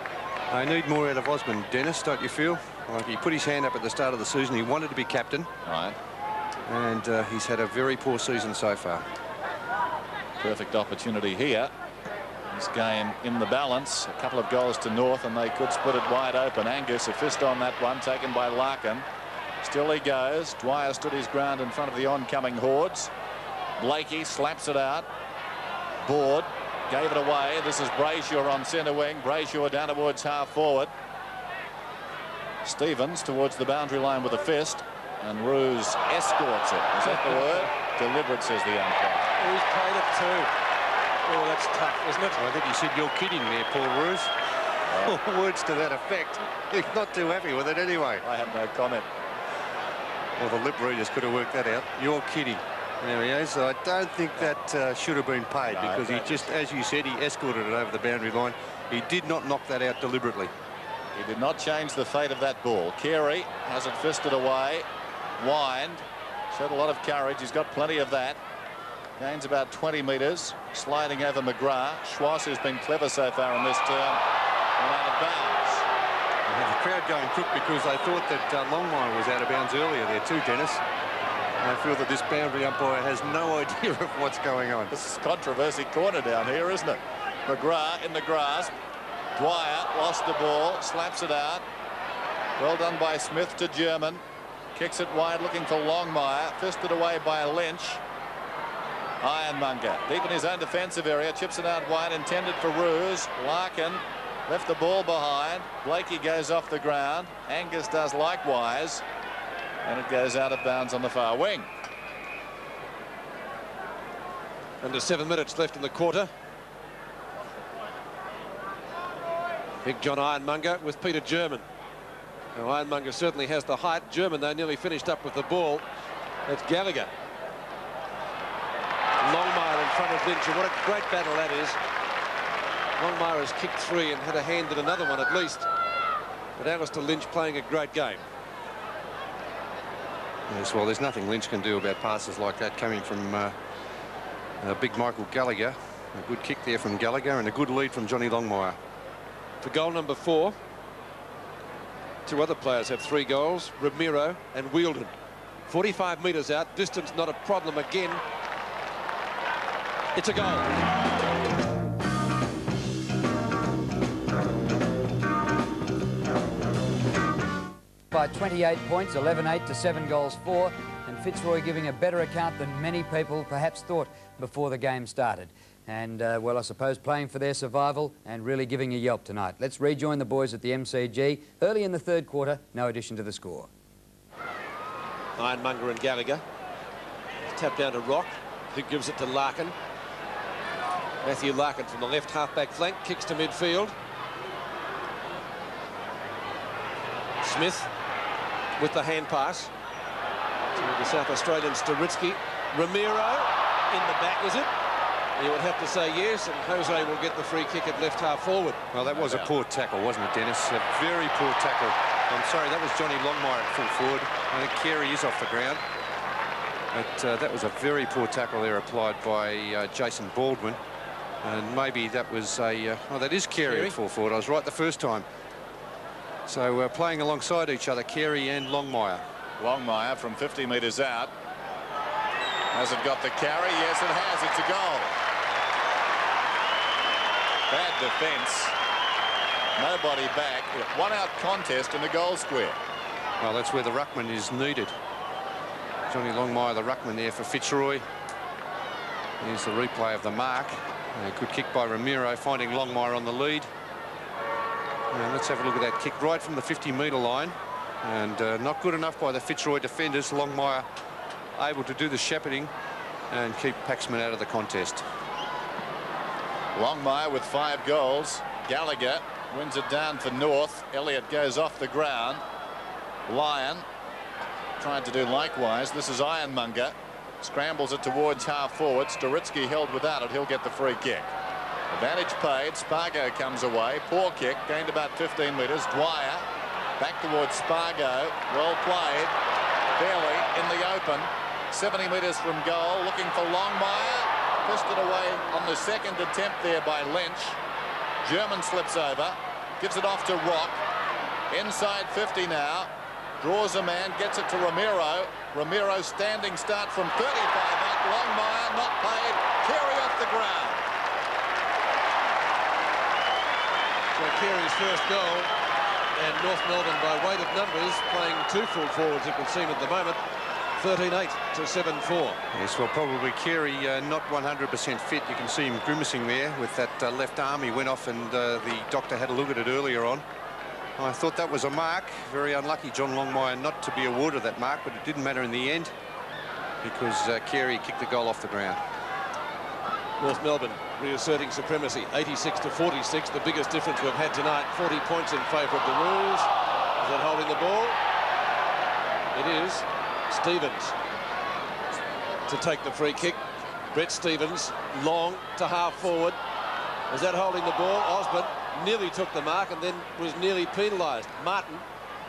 I need more out of Osborne, Dennis, don't you feel? Like he put his hand up at the start of the season. He wanted to be captain. Right. And he's had a very poor season so far. Perfect opportunity here. This game in the balance. A couple of goals to North, and they could split it wide open. Angus, a fist on that one, taken by Larkin. Still he goes. Dwyer stood his ground in front of the oncoming hordes. Blakey slaps it out. Board gave it away. This is Brayshaw on centre wing. Brayshaw down towards half forward. Stevens towards the boundary line with a fist, and Roos escorts it. Is that the word? Deliberate, says the umpire. He's paid it too. Oh, that's tough, isn't it? I think you said you're kidding there, Paul Roos. Words to that effect. He's not too happy with it anyway. I have no comment. Well, the lip readers could have worked that out. You're kidding. There he is. I don't think that should have been paid, because he just, as you said, he escorted it over the boundary line. He did not knock that out deliberately. He did not change the fate of that ball. Carey has it fisted away. Wind showed a lot of courage. He's got plenty of that. Gains about 20 metres, sliding over McGrath. Schwass, who's been clever so far in this term, went out of bounds. I have the crowd going crook because they thought that Longmire was out of bounds earlier there too, Dennis. I feel that this boundary umpire has no idea of what's going on. This is controversy corner down here, isn't it? McGrath in the grasp. Dwyer lost the ball, slaps it out. Well done by Smith to German. Kicks it wide, looking for Longmire. Fisted away by Lynch. Ironmonger deep in his own defensive area, chips it out wide, intended for Roos. Larkin left the ball behind. Blakey goes off the ground. Angus does likewise, and it goes out of bounds on the far wing. Under 7 minutes left in the quarter. Big John Ironmonger with Peter German. Now, Ironmonger certainly has the height. German, though, nearly finished up with the ball. That's Gallagher. Longmire in front of Lynch, and what a great battle that is. Longmire has kicked 3 and had a hand at another one at least. But Alistair Lynch playing a great game. Yes, well, there's nothing Lynch can do about passes like that coming from big Michael Gallagher. A good kick there from Gallagher and a good lead from Johnny Longmire. For goal number 4, 2 other players have 3 goals, Ramiro and Wielden. 45 metres out, distance not a problem again. It's a goal. By 28 points, 11-8 to 7 goals 4, and Fitzroy giving a better account than many people perhaps thought before the game started. And, well, I suppose playing for their survival and really giving a yelp tonight. Let's rejoin the boys at the MCG. Early in the 3rd quarter, no addition to the score. Ironmonger and Gallagher. Tap down to Rock, who gives it to Larkin. Matthew Larkin from the left half-back flank, kicks to midfield. Smith with the hand pass to the South Australian Sturitsky. Ramiro in the back, is it? You would have to say yes, and Jose will get the free kick at left half forward. Well, that was a poor tackle, wasn't it, Dennis? A very poor tackle. I'm sorry, that was Johnny Longmire at full forward. I think Carey is off the ground. But that was a very poor tackle there applied by Jason Baldwin. And maybe that was a... oh, that is Carey at full forward. I was right the first time. So playing alongside each other, Carey and Longmire. Longmire from 50 metres out. Has it got the carry? Yes, it has. It's a goal. Bad defence. Nobody back. 1-out contest in the goal square. Well, that's where the ruckman is needed. Johnny Longmire, the ruckman there for Fitzroy. Here's the replay of the mark. A good kick by Ramiro, finding Longmire on the lead. And let's have a look at that kick right from the 50-metre line. And not good enough by the Fitzroy defenders. Longmire able to do the shepherding and keep Paxman out of the contest. Longmire with 5 goals. Gallagher wins it down for North. Elliott goes off the ground. Lyon tried to do likewise. This is Ironmonger. Scrambles it towards half forward. Sturitsky held without it. He'll get the free kick. Advantage paid. Spargo comes away. Poor kick. Gained about 15 metres. Dwyer back towards Spargo. Well played. Fairly in the open. 70 metres from goal. Looking for Longmire. Fisted away on the second attempt there by Lynch. German slips over. Gives it off to Rock. Inside 50 now. Draws a man. Gets it to Ramiro. Ramiro standing start from 35 out. Longmire not paid. Carey off the ground. So Carey's first goal, and North Melbourne by weight of numbers playing 2 full forwards, it would seem at the moment. 13-8 to 7-4. Yes, well, probably Carey not 100% fit. You can see him grimacing there with that left arm. He went off and the doctor had a look at it earlier on. I thought that was a mark. Very unlucky, John Longmire, not to be awarded that mark, but it didn't matter in the end because Carey kicked the goal off the ground. North Melbourne reasserting supremacy, 86 to 46, the biggest difference we've had tonight. 40 points in favour of the rules. Is that holding the ball? It is. Stevens to take the free kick. Brett Stevens long to half forward. Is that holding the ball? Osborne nearly took the mark and then was nearly penalised. Martin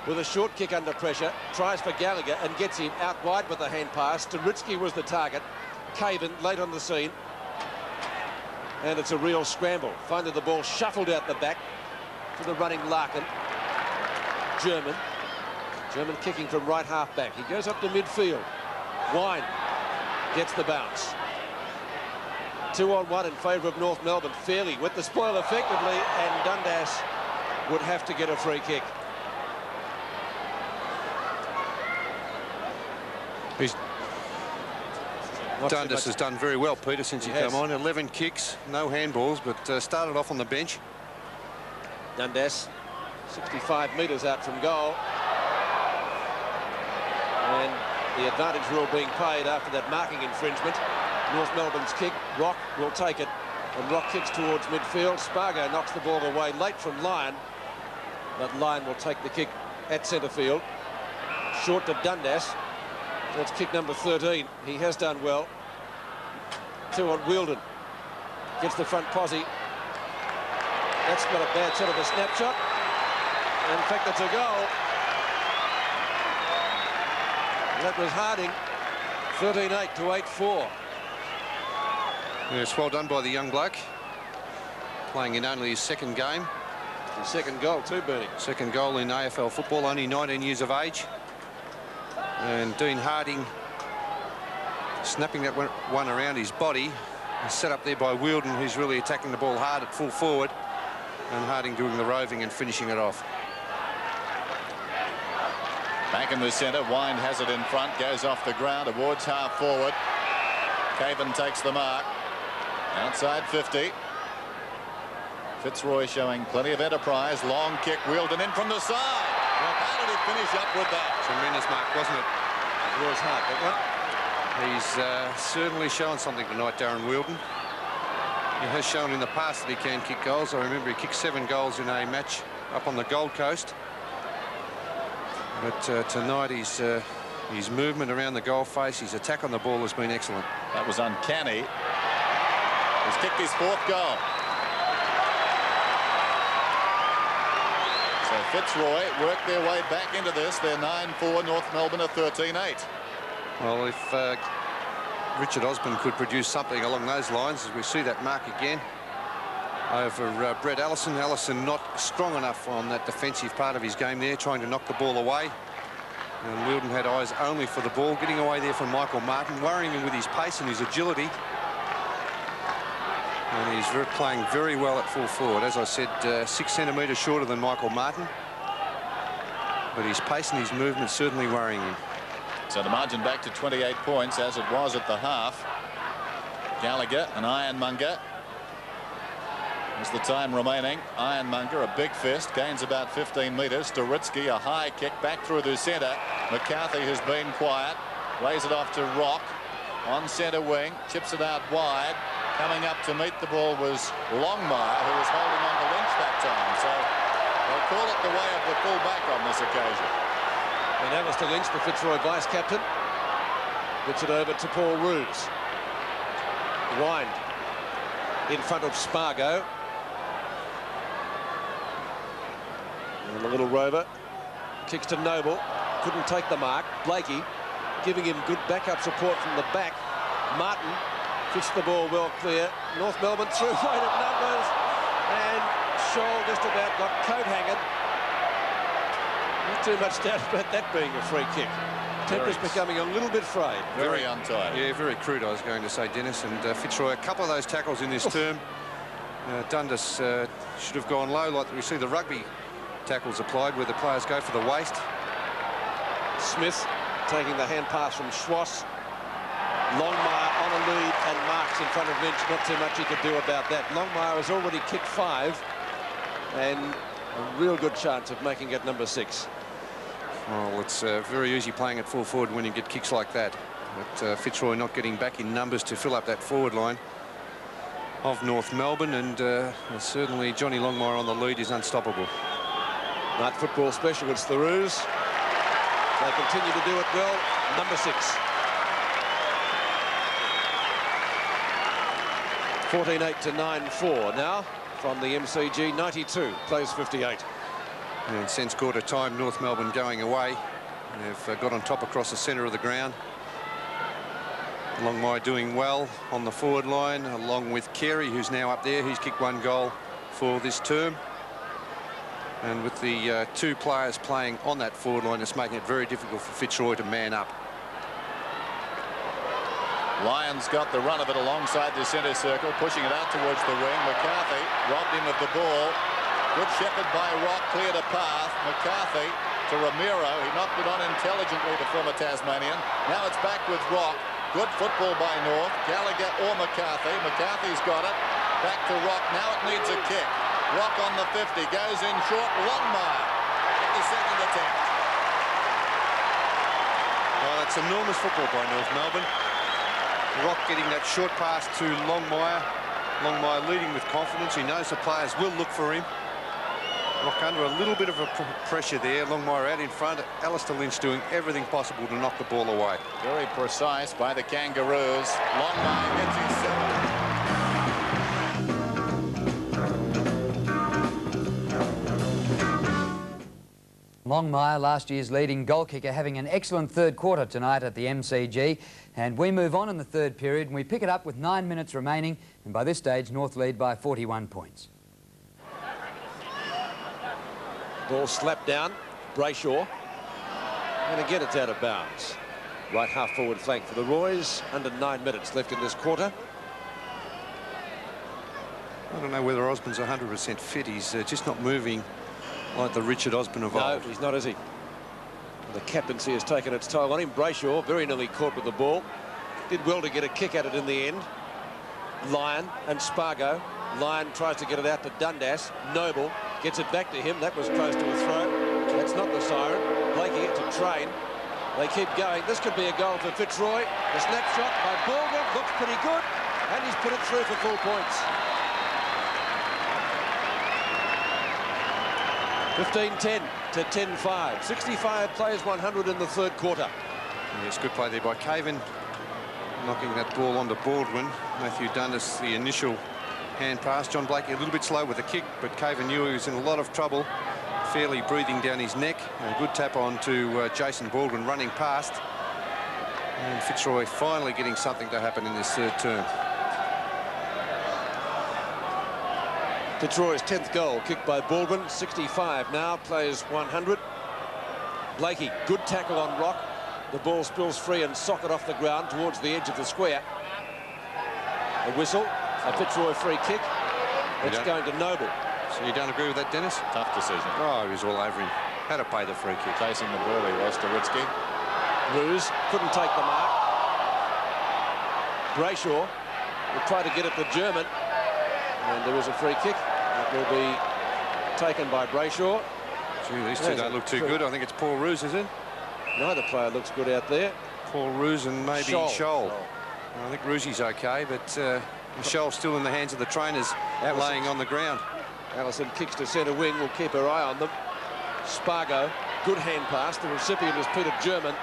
with a short kick under pressure tries for Gallagher and gets him out wide with the hand pass. Sturitsky was the target. Caven late on the scene. And it's a real scramble. Finally the ball shuffled out the back to the running Larkin. German kicking from right half back. He goes up to midfield. Wine gets the bounce. 2-on-1 in favour of North Melbourne. Fairley with the spoil effectively, and Dundas would have to get a free kick. Dundas has done very well, Peter, since he came on. 11 kicks, no handballs, but started off on the bench. Dundas, 65 metres out from goal. And the advantage rule being paid after that marking infringement. North Melbourne's kick. Rock will take it, and Rock kicks towards midfield. Spargo knocks the ball away late from Lyon, but Lyon will take the kick at centre field. Short to Dundas. That's kick number 13. He has done well. 2 on Wielden. Gets the front posse. That's got a bad sort of a snapshot. And in fact, it's a goal. That was Harding. 13-8 to 8-4. Yes, well done by the young bloke. Playing in only his second game. His second goal too, Bernie. Second goal in AFL football, only 19 years of age. And Dean Harding snapping that one around his body. Set up there by Wielden, who's really attacking the ball hard at full forward. And Harding doing the roving and finishing it off. Back in the centre, Wind has it in front, goes off the ground towards half forward. Caven takes the mark. Outside 50. Fitzroy showing plenty of enterprise. Long kick, Wielden in from the side. Well, how did he finish up with that? Tremendous mark, wasn't it? It was hard, that one. He's certainly shown something tonight, Darren Wielden. He has shown in the past that he can kick goals. I remember he kicked 7 goals in a match up on the Gold Coast. But tonight his movement around the goal face, his attack on the ball has been excellent. That was uncanny. He's kicked his 4th goal. So Fitzroy worked their way back into this. They're 9-4, North Melbourne are 13-8. Well, if Richard Osborne could produce something along those lines, as we see that mark again over Brett Allison. Allison not strong enough on that defensive part of his game there, trying to knock the ball away. And Wielden had eyes only for the ball, getting away there from Michael Martin, worrying him with his pace and his agility. And he's playing very well at full forward. As I said, 6 centimetres shorter than Michael Martin. But his pace and his movement certainly worrying him. So the margin back to 28 points as it was at the half. Gallagher and Ironmonger. As the time remaining, Ironmonger, a big fist, gains about 15 metres. Storitsky, a high kick back through the centre. McCarthy has been quiet. Lays it off to Rock on centre wing. Chips it out wide. Coming up to meet the ball was Longmire, who was holding on to Lynch that time. So they'll call it the way of the full-back on this occasion. And Alistair Lynch, the Fitzroy vice-captain, puts it over to Paul Roos. Wind in front of Spargo. And the little rover kicks to Noble. Couldn't take the mark. Blakey giving him good backup support from the back. Martin fits the ball well clear. North Melbourne through weighted numbers. And Scholl just about got coat-hanged. Not too much doubt about that being a free kick. Temper's becoming a little bit frayed. Very untidy. Yeah, very crude, I was going to say, Dennis. And Fitzroy, a couple of those tackles in this term. Dundas should have gone low, like we see the rugby tackles applied, where the players go for the waist. Smith taking the hand pass from Schwass. Longmire on a lead and marks in front of Lynch. Not too much he could do about that. Longmire has already kicked 5 and a real good chance of making it number 6. Well, it's very easy playing at full forward when you get kicks like that. But Fitzroy not getting back in numbers to fill up that forward line of North Melbourne, and certainly Johnny Longmire on the lead is unstoppable. Night football specialists, the Roos. They continue to do it well. Number 6. 14-8 to 9-4 now from the MCG. 92 plays 58. And since quarter time, North Melbourne going away. They've got on top across the centre of the ground. Longmire doing well on the forward line, along with Carey, who's now up there. He's kicked 1 goal for this term. And with the 2 players playing on that forward line, it's making it very difficult for Fitzroy to man up. Lyons got the run of it alongside the centre circle, pushing it out towards the wing. McCarthy robbed him of the ball. Good shepherd by Rock, cleared a path. McCarthy to Ramiro. He knocked it on intelligently to former Tasmanian. Now it's back with Rock. Good football by North. Gallagher or McCarthy. McCarthy's got it. Back to Rock. Now it needs a kick. Rock on the 50. Goes in short. Longmire at the second attempt. Well, that's enormous football by North Melbourne. Rock getting that short pass to Longmire. Longmire leading with confidence. He knows the players will look for him. Rock under a little bit of a pressure there. Longmire out in front. Alistair Lynch doing everything possible to knock the ball away. Very precise by the Kangaroos. Longmire gets his 7th. Longmire, last year's leading goal kicker, having an excellent third quarter tonight at the MCG. And we move on in the third period and we pick it up with 9 minutes remaining. And by this stage, North lead by 41 points. Ball slapped down. Brayshaw. And again, it's out of bounds. Right half forward flank for the Roys. Under 9 minutes left in this quarter. I don't know whether Osborne's 100% fit. He's just not moving like the Richard Osborne of old. No, he's not, is he? The captaincy has taken its toll on him. Brayshaw very nearly caught with the ball. Did well to get a kick at it in the end. Lyon and Spargo. Lyon tries to get it out to Dundas. Noble gets it back to him. That was close to a throw. That's not the siren. Blakey to train. They keep going. This could be a goal for Fitzroy. The snapshot by Baldwin looks pretty good. And he's put it through for full points. 15-10 to 10-5. 65 plays 100 in the third quarter. Yes, good play there by Caven. Knocking that ball onto Baldwin. Matthew Dundas, the initial hand pass. John Blakey a little bit slow with the kick, but Caven knew he was in a lot of trouble. Fairly breathing down his neck. And a good tap on to Jason Baldwin running past. And Fitzroy finally getting something to happen in this third term. Fitzroy's 10th goal, kicked by Baldwin. 65 now, plays 100. Blakey, good tackle on Rock. The ball spills free and socket off the ground towards the edge of the square. A whistle, a Fitzroy free kick. It's going to Noble. So you don't agree with that, Dennis? Tough decision. Oh, he was all over him. Had to pay the free kick. Chasing the ball, he was Stawitsky. Ruse couldn't take the mark. Brayshaw will try to get it to German. And there is a free kick. It will be taken by Brayshaw. Gee, these two don't look too good. I think it's Paul Ruse, is it? Neither player looks good out there. Paul Ruse and maybe Scholl. I think Rusey's okay, but Scholl's still in the hands of the trainers, laying on the ground. Allison kicks to centre wing. We'll keep our eye on them. Spargo, good hand pass. The recipient is Peter German.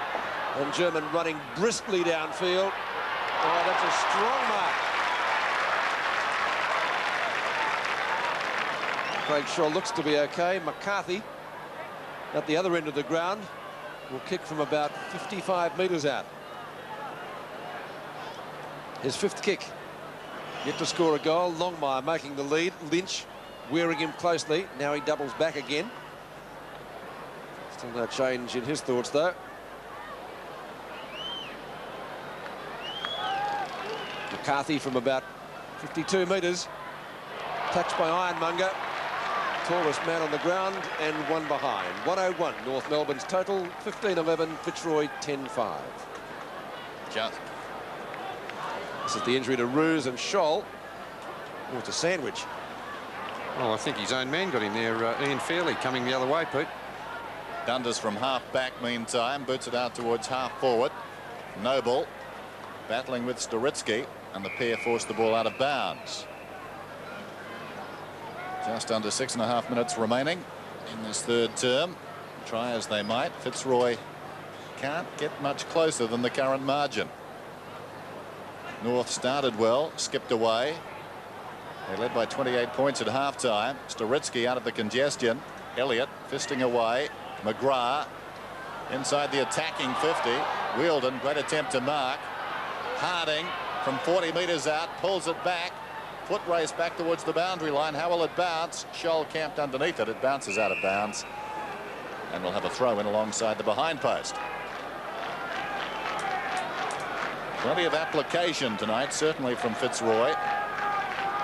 And German running briskly downfield. Oh, that's a strong mark. Craig Shaw looks to be okay. McCarthy at the other end of the ground will kick from about 55 metres out. His fifth kick. Yet to score a goal. Longmire making the lead. Lynch wearing him closely. Now he doubles back again. Still no change in his thoughts, though. McCarthy from about 52 metres. Touched by Ironmonger. Tallest man on the ground and one behind. 101 North Melbourne's total. 15-11 Fitzroy 10-5. Just. This is the injury to Ruse and Scholl. Oh, it's a sandwich. Oh, I think his own man got him there. Ian Fairley coming the other way, Pete. Dundas from half back meantime boots it out towards half forward. Noble battling with Stawitsky, and the pair forced the ball out of bounds. Just under 6.5 minutes remaining in this third term. Try as they might, Fitzroy can't get much closer than the current margin. North started well, skipped away. They led by 28 points at half-time. Stawitsky out of the congestion. Elliott fisting away. McGrath inside the attacking 50. Wheeldon, great attempt to mark. Harding from 40 metres out pulls it back. Foot race back towards the boundary line. How will it bounce? Scholl camped underneath it. It bounces out of bounds. And we'll have a throw in alongside the behind post. Plenty of application tonight, certainly from Fitzroy.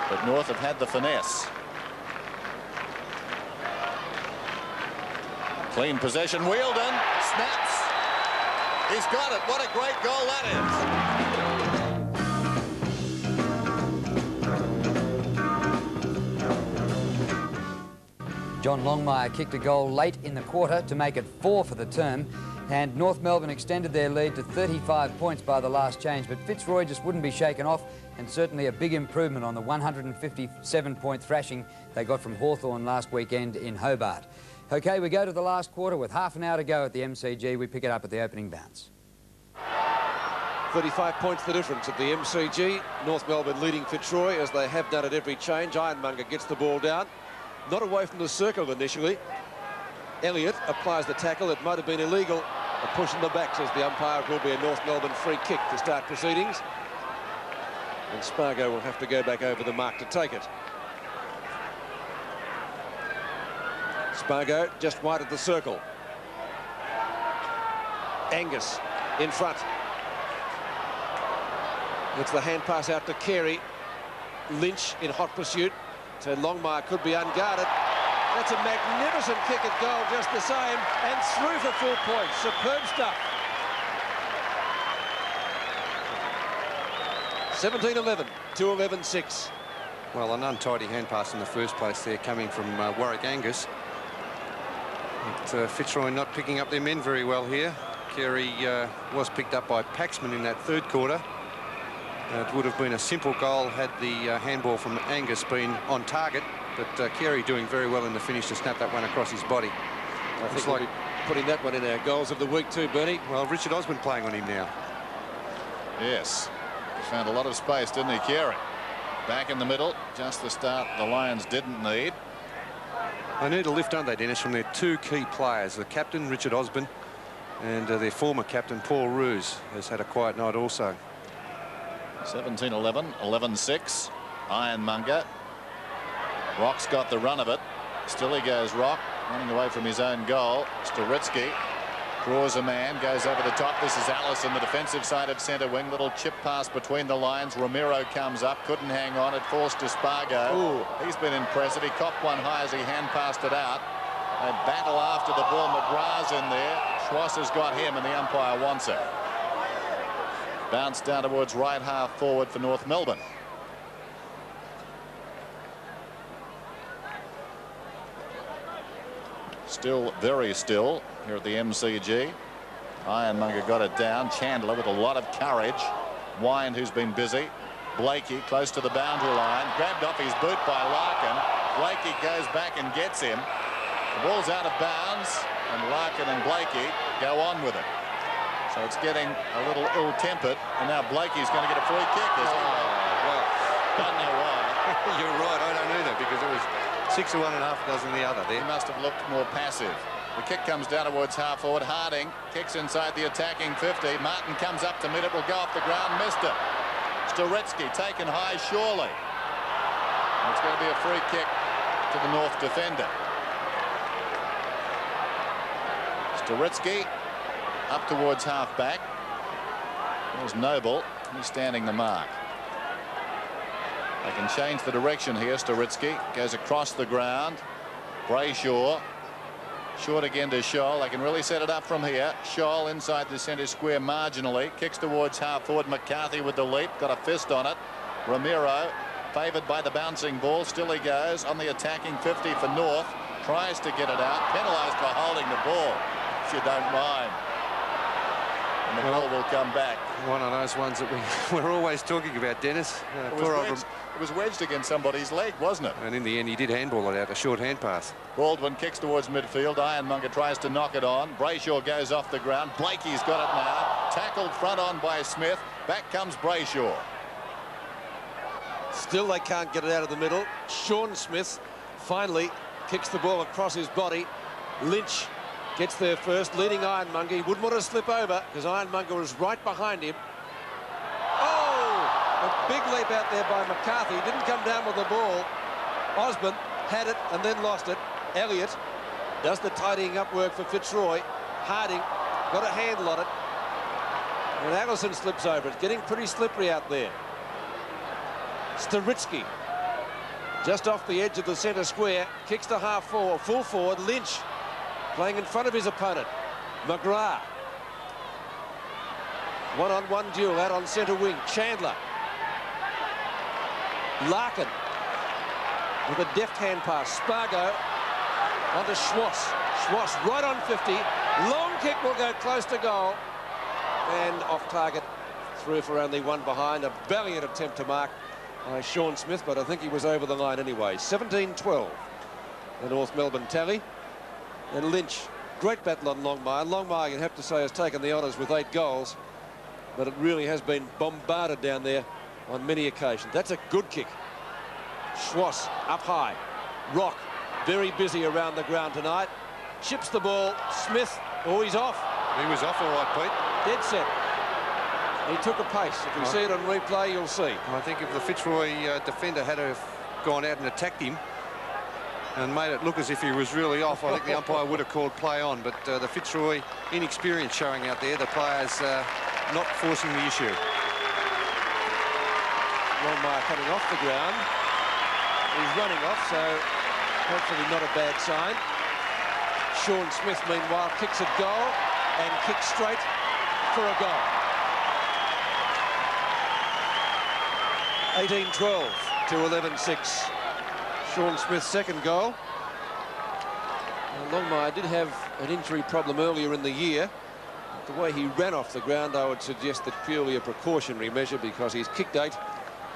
But North have had the finesse. Clean possession. Wheeldon snaps. He's got it. What a great goal that is. John Longmire kicked a goal late in the quarter to make it 4 for the term, and North Melbourne extended their lead to 35 points by the last change, but Fitzroy just wouldn't be shaken off, and certainly a big improvement on the 157-point thrashing they got from Hawthorn last weekend in Hobart. OK, we go to the last quarter with half an hour to go at the MCG. We pick it up at the opening bounce. 35 points the difference at the MCG. North Melbourne leading Fitzroy as they have done at every change. Ironmonger gets the ball down. Not away from the circle initially. Elliott applies the tackle. It might have been illegal. A push in the back, says the umpire. It will be a North Melbourne free kick to start proceedings. And Spargo will have to go back over the mark to take it. Spargo just wide of the circle. Angus in front. It's the hand pass out to Carey. Lynch in hot pursuit. So Longmire could be unguarded. That's a magnificent kick at goal just the same, and through for full points. Superb stuff. 17-11, 2-11-6. Well, an untidy hand pass in the first place there coming from Warwick Angus. But, Fitzroy not picking up their men very well here. Carey was picked up by Paxman in that third quarter. It would have been a simple goal had the handball from Angus been on target, but Carey doing very well in the finish to snap that one across his body. I think we'll be putting that one in our goals of the week too, Bernie. Well, Richard Osman playing on him now. Yes. He found a lot of space, didn't he, Carey? Back in the middle, just the start the Lions didn't need. They need a lift, don't they, Dennis, from their two key players. The captain, Richard Osborne, and their former captain, Paul Roos, has had a quiet night also. 17-11, 11-6. Ironmonger. Rock's got the run of it. Still he goes, Rock, running away from his own goal. Storitsky draws a man, goes over the top. This is Allison, the defensive side of centre wing. Little chip pass between the lines. Romero comes up, couldn't hang on. It falls to Spargo. Ooh. He's been impressive. He copped one high as he hand passed it out. They battle after the ball. McGrath's in there. Schwass has got him, and the umpire wants it. Bounce down towards right half forward for North Melbourne. Still very still here at the MCG. Ironmonger got it down. Chandler with a lot of courage. Wynd, who's been busy. Blakey close to the boundary line. Grabbed off his boot by Larkin. Blakey goes back and gets him. The ball's out of bounds, and Larkin and Blakey go on with it. So it's getting a little ill-tempered, and now Blakey's going to get a free kick. Well, don't know why. You're right, I don't either, because it was 6 to 1 and half a dozen the other there. He must have looked more passive. The kick comes down towards half forward. Harding kicks inside the attacking 50. Martin comes up to meet it. Will go off the ground. Missed it. Storitsky taken high, surely. It's going to be a free kick to the North defender. Storitsky up towards half back. There's Noble. He's standing the mark. They can change the direction here. Storitsky goes across the ground. Brayshaw. Short again to Scholl. They can really set it up from here. Scholl inside the centre square marginally. Kicks towards half forward. McCarthy with the leap. Got a fist on it. Romero favoured by the bouncing ball. Still he goes on the attacking 50 for North. Tries to get it out. Penalised for holding the ball, if you don't mind. And the ball will come back. One of those ones that we're always talking about, Dennis. It was wedged against somebody's leg, wasn't it? And in the end, he did handball it out, a short hand pass. Baldwin kicks towards midfield. Ironmonger tries to knock it on. Brayshaw goes off the ground. Blakey's got it now. Tackled front on by Smith. Back comes Brayshaw. Still they can't get it out of the middle. Sean Smith finally kicks the ball across his body. Lynch gets there first, leading Ironmonger. He wouldn't want to slip over because Ironmonger was right behind him. A big leap out there by McCarthy. Didn't come down with the ball. Osborne had it and then lost it. Elliott does the tidying up work for Fitzroy. Harding got a handle on it. And Allison slips over. It's getting pretty slippery out there. Storitsky just off the edge of the centre square. Kicks to half forward, full forward. Lynch playing in front of his opponent. McGrath. One-on-one duel out on centre wing. Chandler. Larkin with a deft hand pass. Spargo onto Schwass. Schwass right on 50. Long kick will go close to goal. And off target. Through for only one behind. A valiant attempt to mark by Sean Smith, but I think he was over the line anyway. 17-12. The North Melbourne tally. And Lynch. Great battle on Longmire. Longmire, you'd have to say, has taken the honours with 8 goals. But it really has been bombarded down there on many occasions. That's a good kick. Schwass up high. Rock very busy around the ground tonight. chips the ball. Smith, oh, he's off. He was off all right, Pete. Dead set. He took a pace. If you see it on replay, you'll see. I think if the Fitzroy defender had have gone out and attacked him and made it look as if he was really off, I think the umpire would have called play on. But the Fitzroy inexperience showing out there, the players not forcing the issue. Longmire coming off the ground. He's running off, so hopefully not a bad sign. Sean Smith, meanwhile, kicks at goal and kicks straight for a goal. 18-12 to 11-6. Sean Smith's second goal. Longmire did have an injury problem earlier in the year. The way he ran off the ground, I would suggest that purely a precautionary measure, because he's kicked 8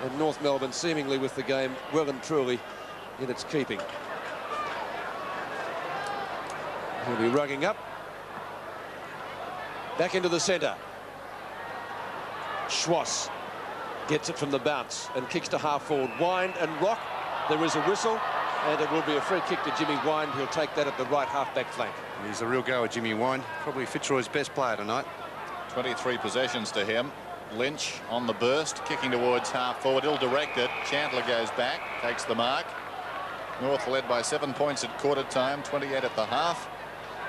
and North Melbourne seemingly with the game well and truly in its keeping. He'll be rugging up. Back into the centre. Schwass gets it from the bounce and kicks to half forward. Wind and Rock. There is a whistle, and it will be a free kick to Jimmy Wind. He'll take that at the right half-back flank. He's a real goer, Jimmy Wind. Probably Fitzroy's best player tonight. 23 possessions to him. Lynch on the burst, kicking towards half forward, ill-directed. Chandler goes back, takes the mark. North led by 7 points at quarter time, 28 at the half,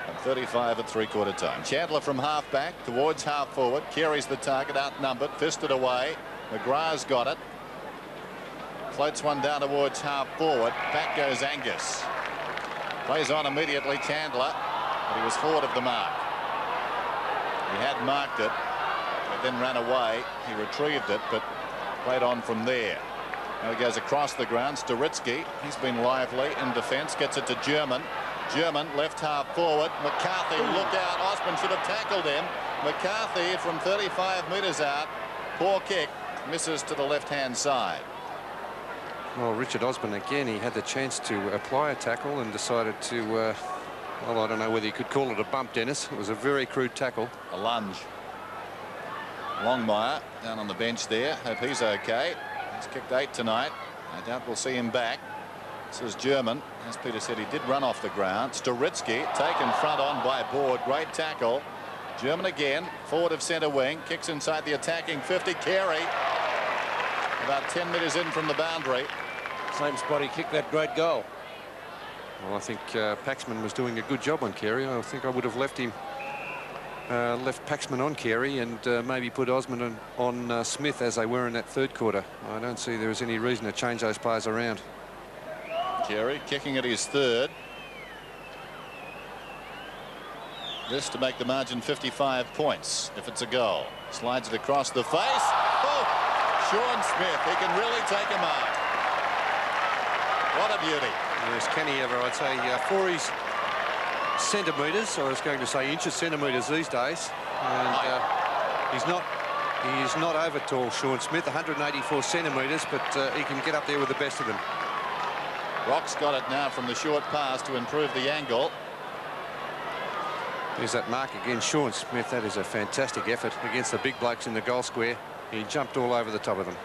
and 35 at three-quarter time. Chandler from half back towards half forward, carries the target, outnumbered, fisted away. McGrath's got it. Floats one down towards half forward. Back goes Angus. Plays on immediately Chandler, but he was forward of the mark. He had marked it, but then ran away. He retrieved it, but played on from there. Now he goes across the ground. Storitsky, he's been lively in defence, gets it to German. German left half forward. McCarthy, look out. Osborne should have tackled him. McCarthy from 35 metres out. Poor kick, misses to the left-hand side. Well, Richard Osborne again, he had the chance to apply a tackle and decided to, well, I don't know whether you could call it a bump, Dennis. It was a very crude tackle. A lunge. Longmire down on the bench there. Hope he's okay. He's kicked 8 tonight. I doubt we'll see him back. This is German. As Peter said, he did run off the ground. Storitsky taken front on by Board. Great tackle. German again, forward of centre wing, kicks inside the attacking 50. Carey, about 10 metres in from the boundary. Same spot he kicked that great goal. Well, I think Paxman was doing a good job on Carey. I think I would have left him, left Paxman on Carey and maybe put Osmond on Smith as they were in that third quarter. I don't see there is any reason to change those players around. Carey kicking at his third. This to make the margin 55 points if it's a goal. Slides it across the face. Oh, Sean Smith, he can really take a mark. What a beauty. Yes, can he ever? I'd say for his centimetres, I was going to say inches, centimetres these days. And he is not over tall, Sean Smith, 184 centimetres, but he can get up there with the best of them. Rock's got it now from the short pass to improve the angle. There's that mark again, Sean Smith. That is a fantastic effort against the big blokes in the goal square. He jumped all over the top of them.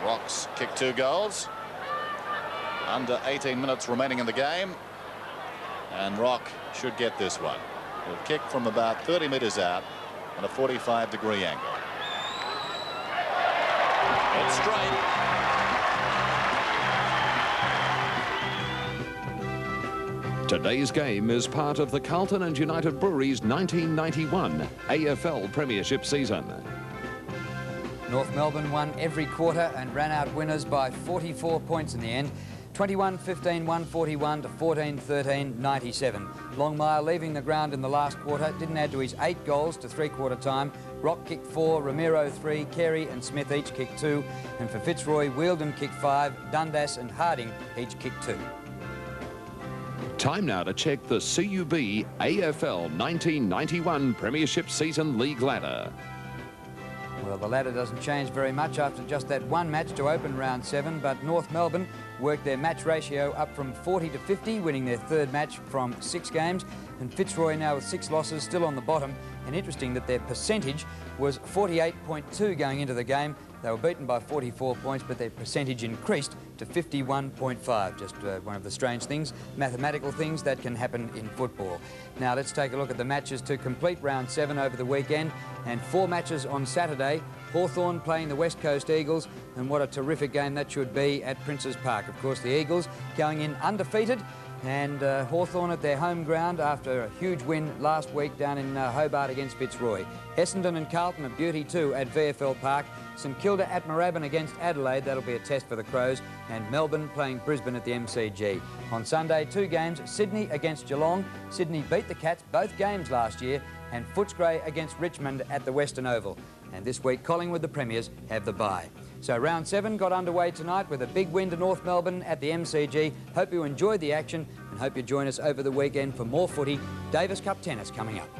Rock's kicked 2 goals. Under 18 minutes remaining in the game. And Rock should get this one. He'll kick from about 30 metres out at a 45-degree angle. It's straight. Today's game is part of the Carlton and United Breweries 1991 AFL Premiership season. North Melbourne won every quarter and ran out winners by 44 points in the end. 21-15, 141 to 14-13, 97. Longmire leaving the ground in the last quarter, didn't add to his 8 goals to three-quarter time. Rock kicked 4, Ramiro 3, Carey and Smith each kicked 2, and for Fitzroy, Wheeldon kicked 5, Dundas and Harding each kicked 2. Time now to check the CUB AFL 1991 Premiership Season League ladder. Well, the ladder doesn't change very much after just that one match to open round 7, but North Melbourne worked their match ratio up from 40 to 50, winning their third match from 6 games, and Fitzroy now with 6 losses, still on the bottom. And interesting that their percentage was 48.2 going into the game, They were beaten by 44 points, but their percentage increased to 51.5. Just one of the strange things, mathematical things that can happen in football. Now let's take a look at the matches to complete round 7 over the weekend, and 4 matches on Saturday. Hawthorn playing the West Coast Eagles, and what a terrific game that should be at Princes Park. Of course, the Eagles going in undefeated, and Hawthorn at their home ground after a huge win last week down in Hobart against Fitzroy. Essendon and Carlton, a beauty too at VFL Park. St Kilda at Moorabbin against Adelaide, that'll be a test for the Crows, and Melbourne playing Brisbane at the MCG. On Sunday, 2 games, Sydney against Geelong. Sydney beat the Cats both games last year, and Footscray against Richmond at the Western Oval. And this week, Collingwood, the Premiers, have the bye. So round 7 got underway tonight with a big win to North Melbourne at the MCG. Hope you enjoyed the action and hope you join us over the weekend for more footy. Davis Cup tennis coming up.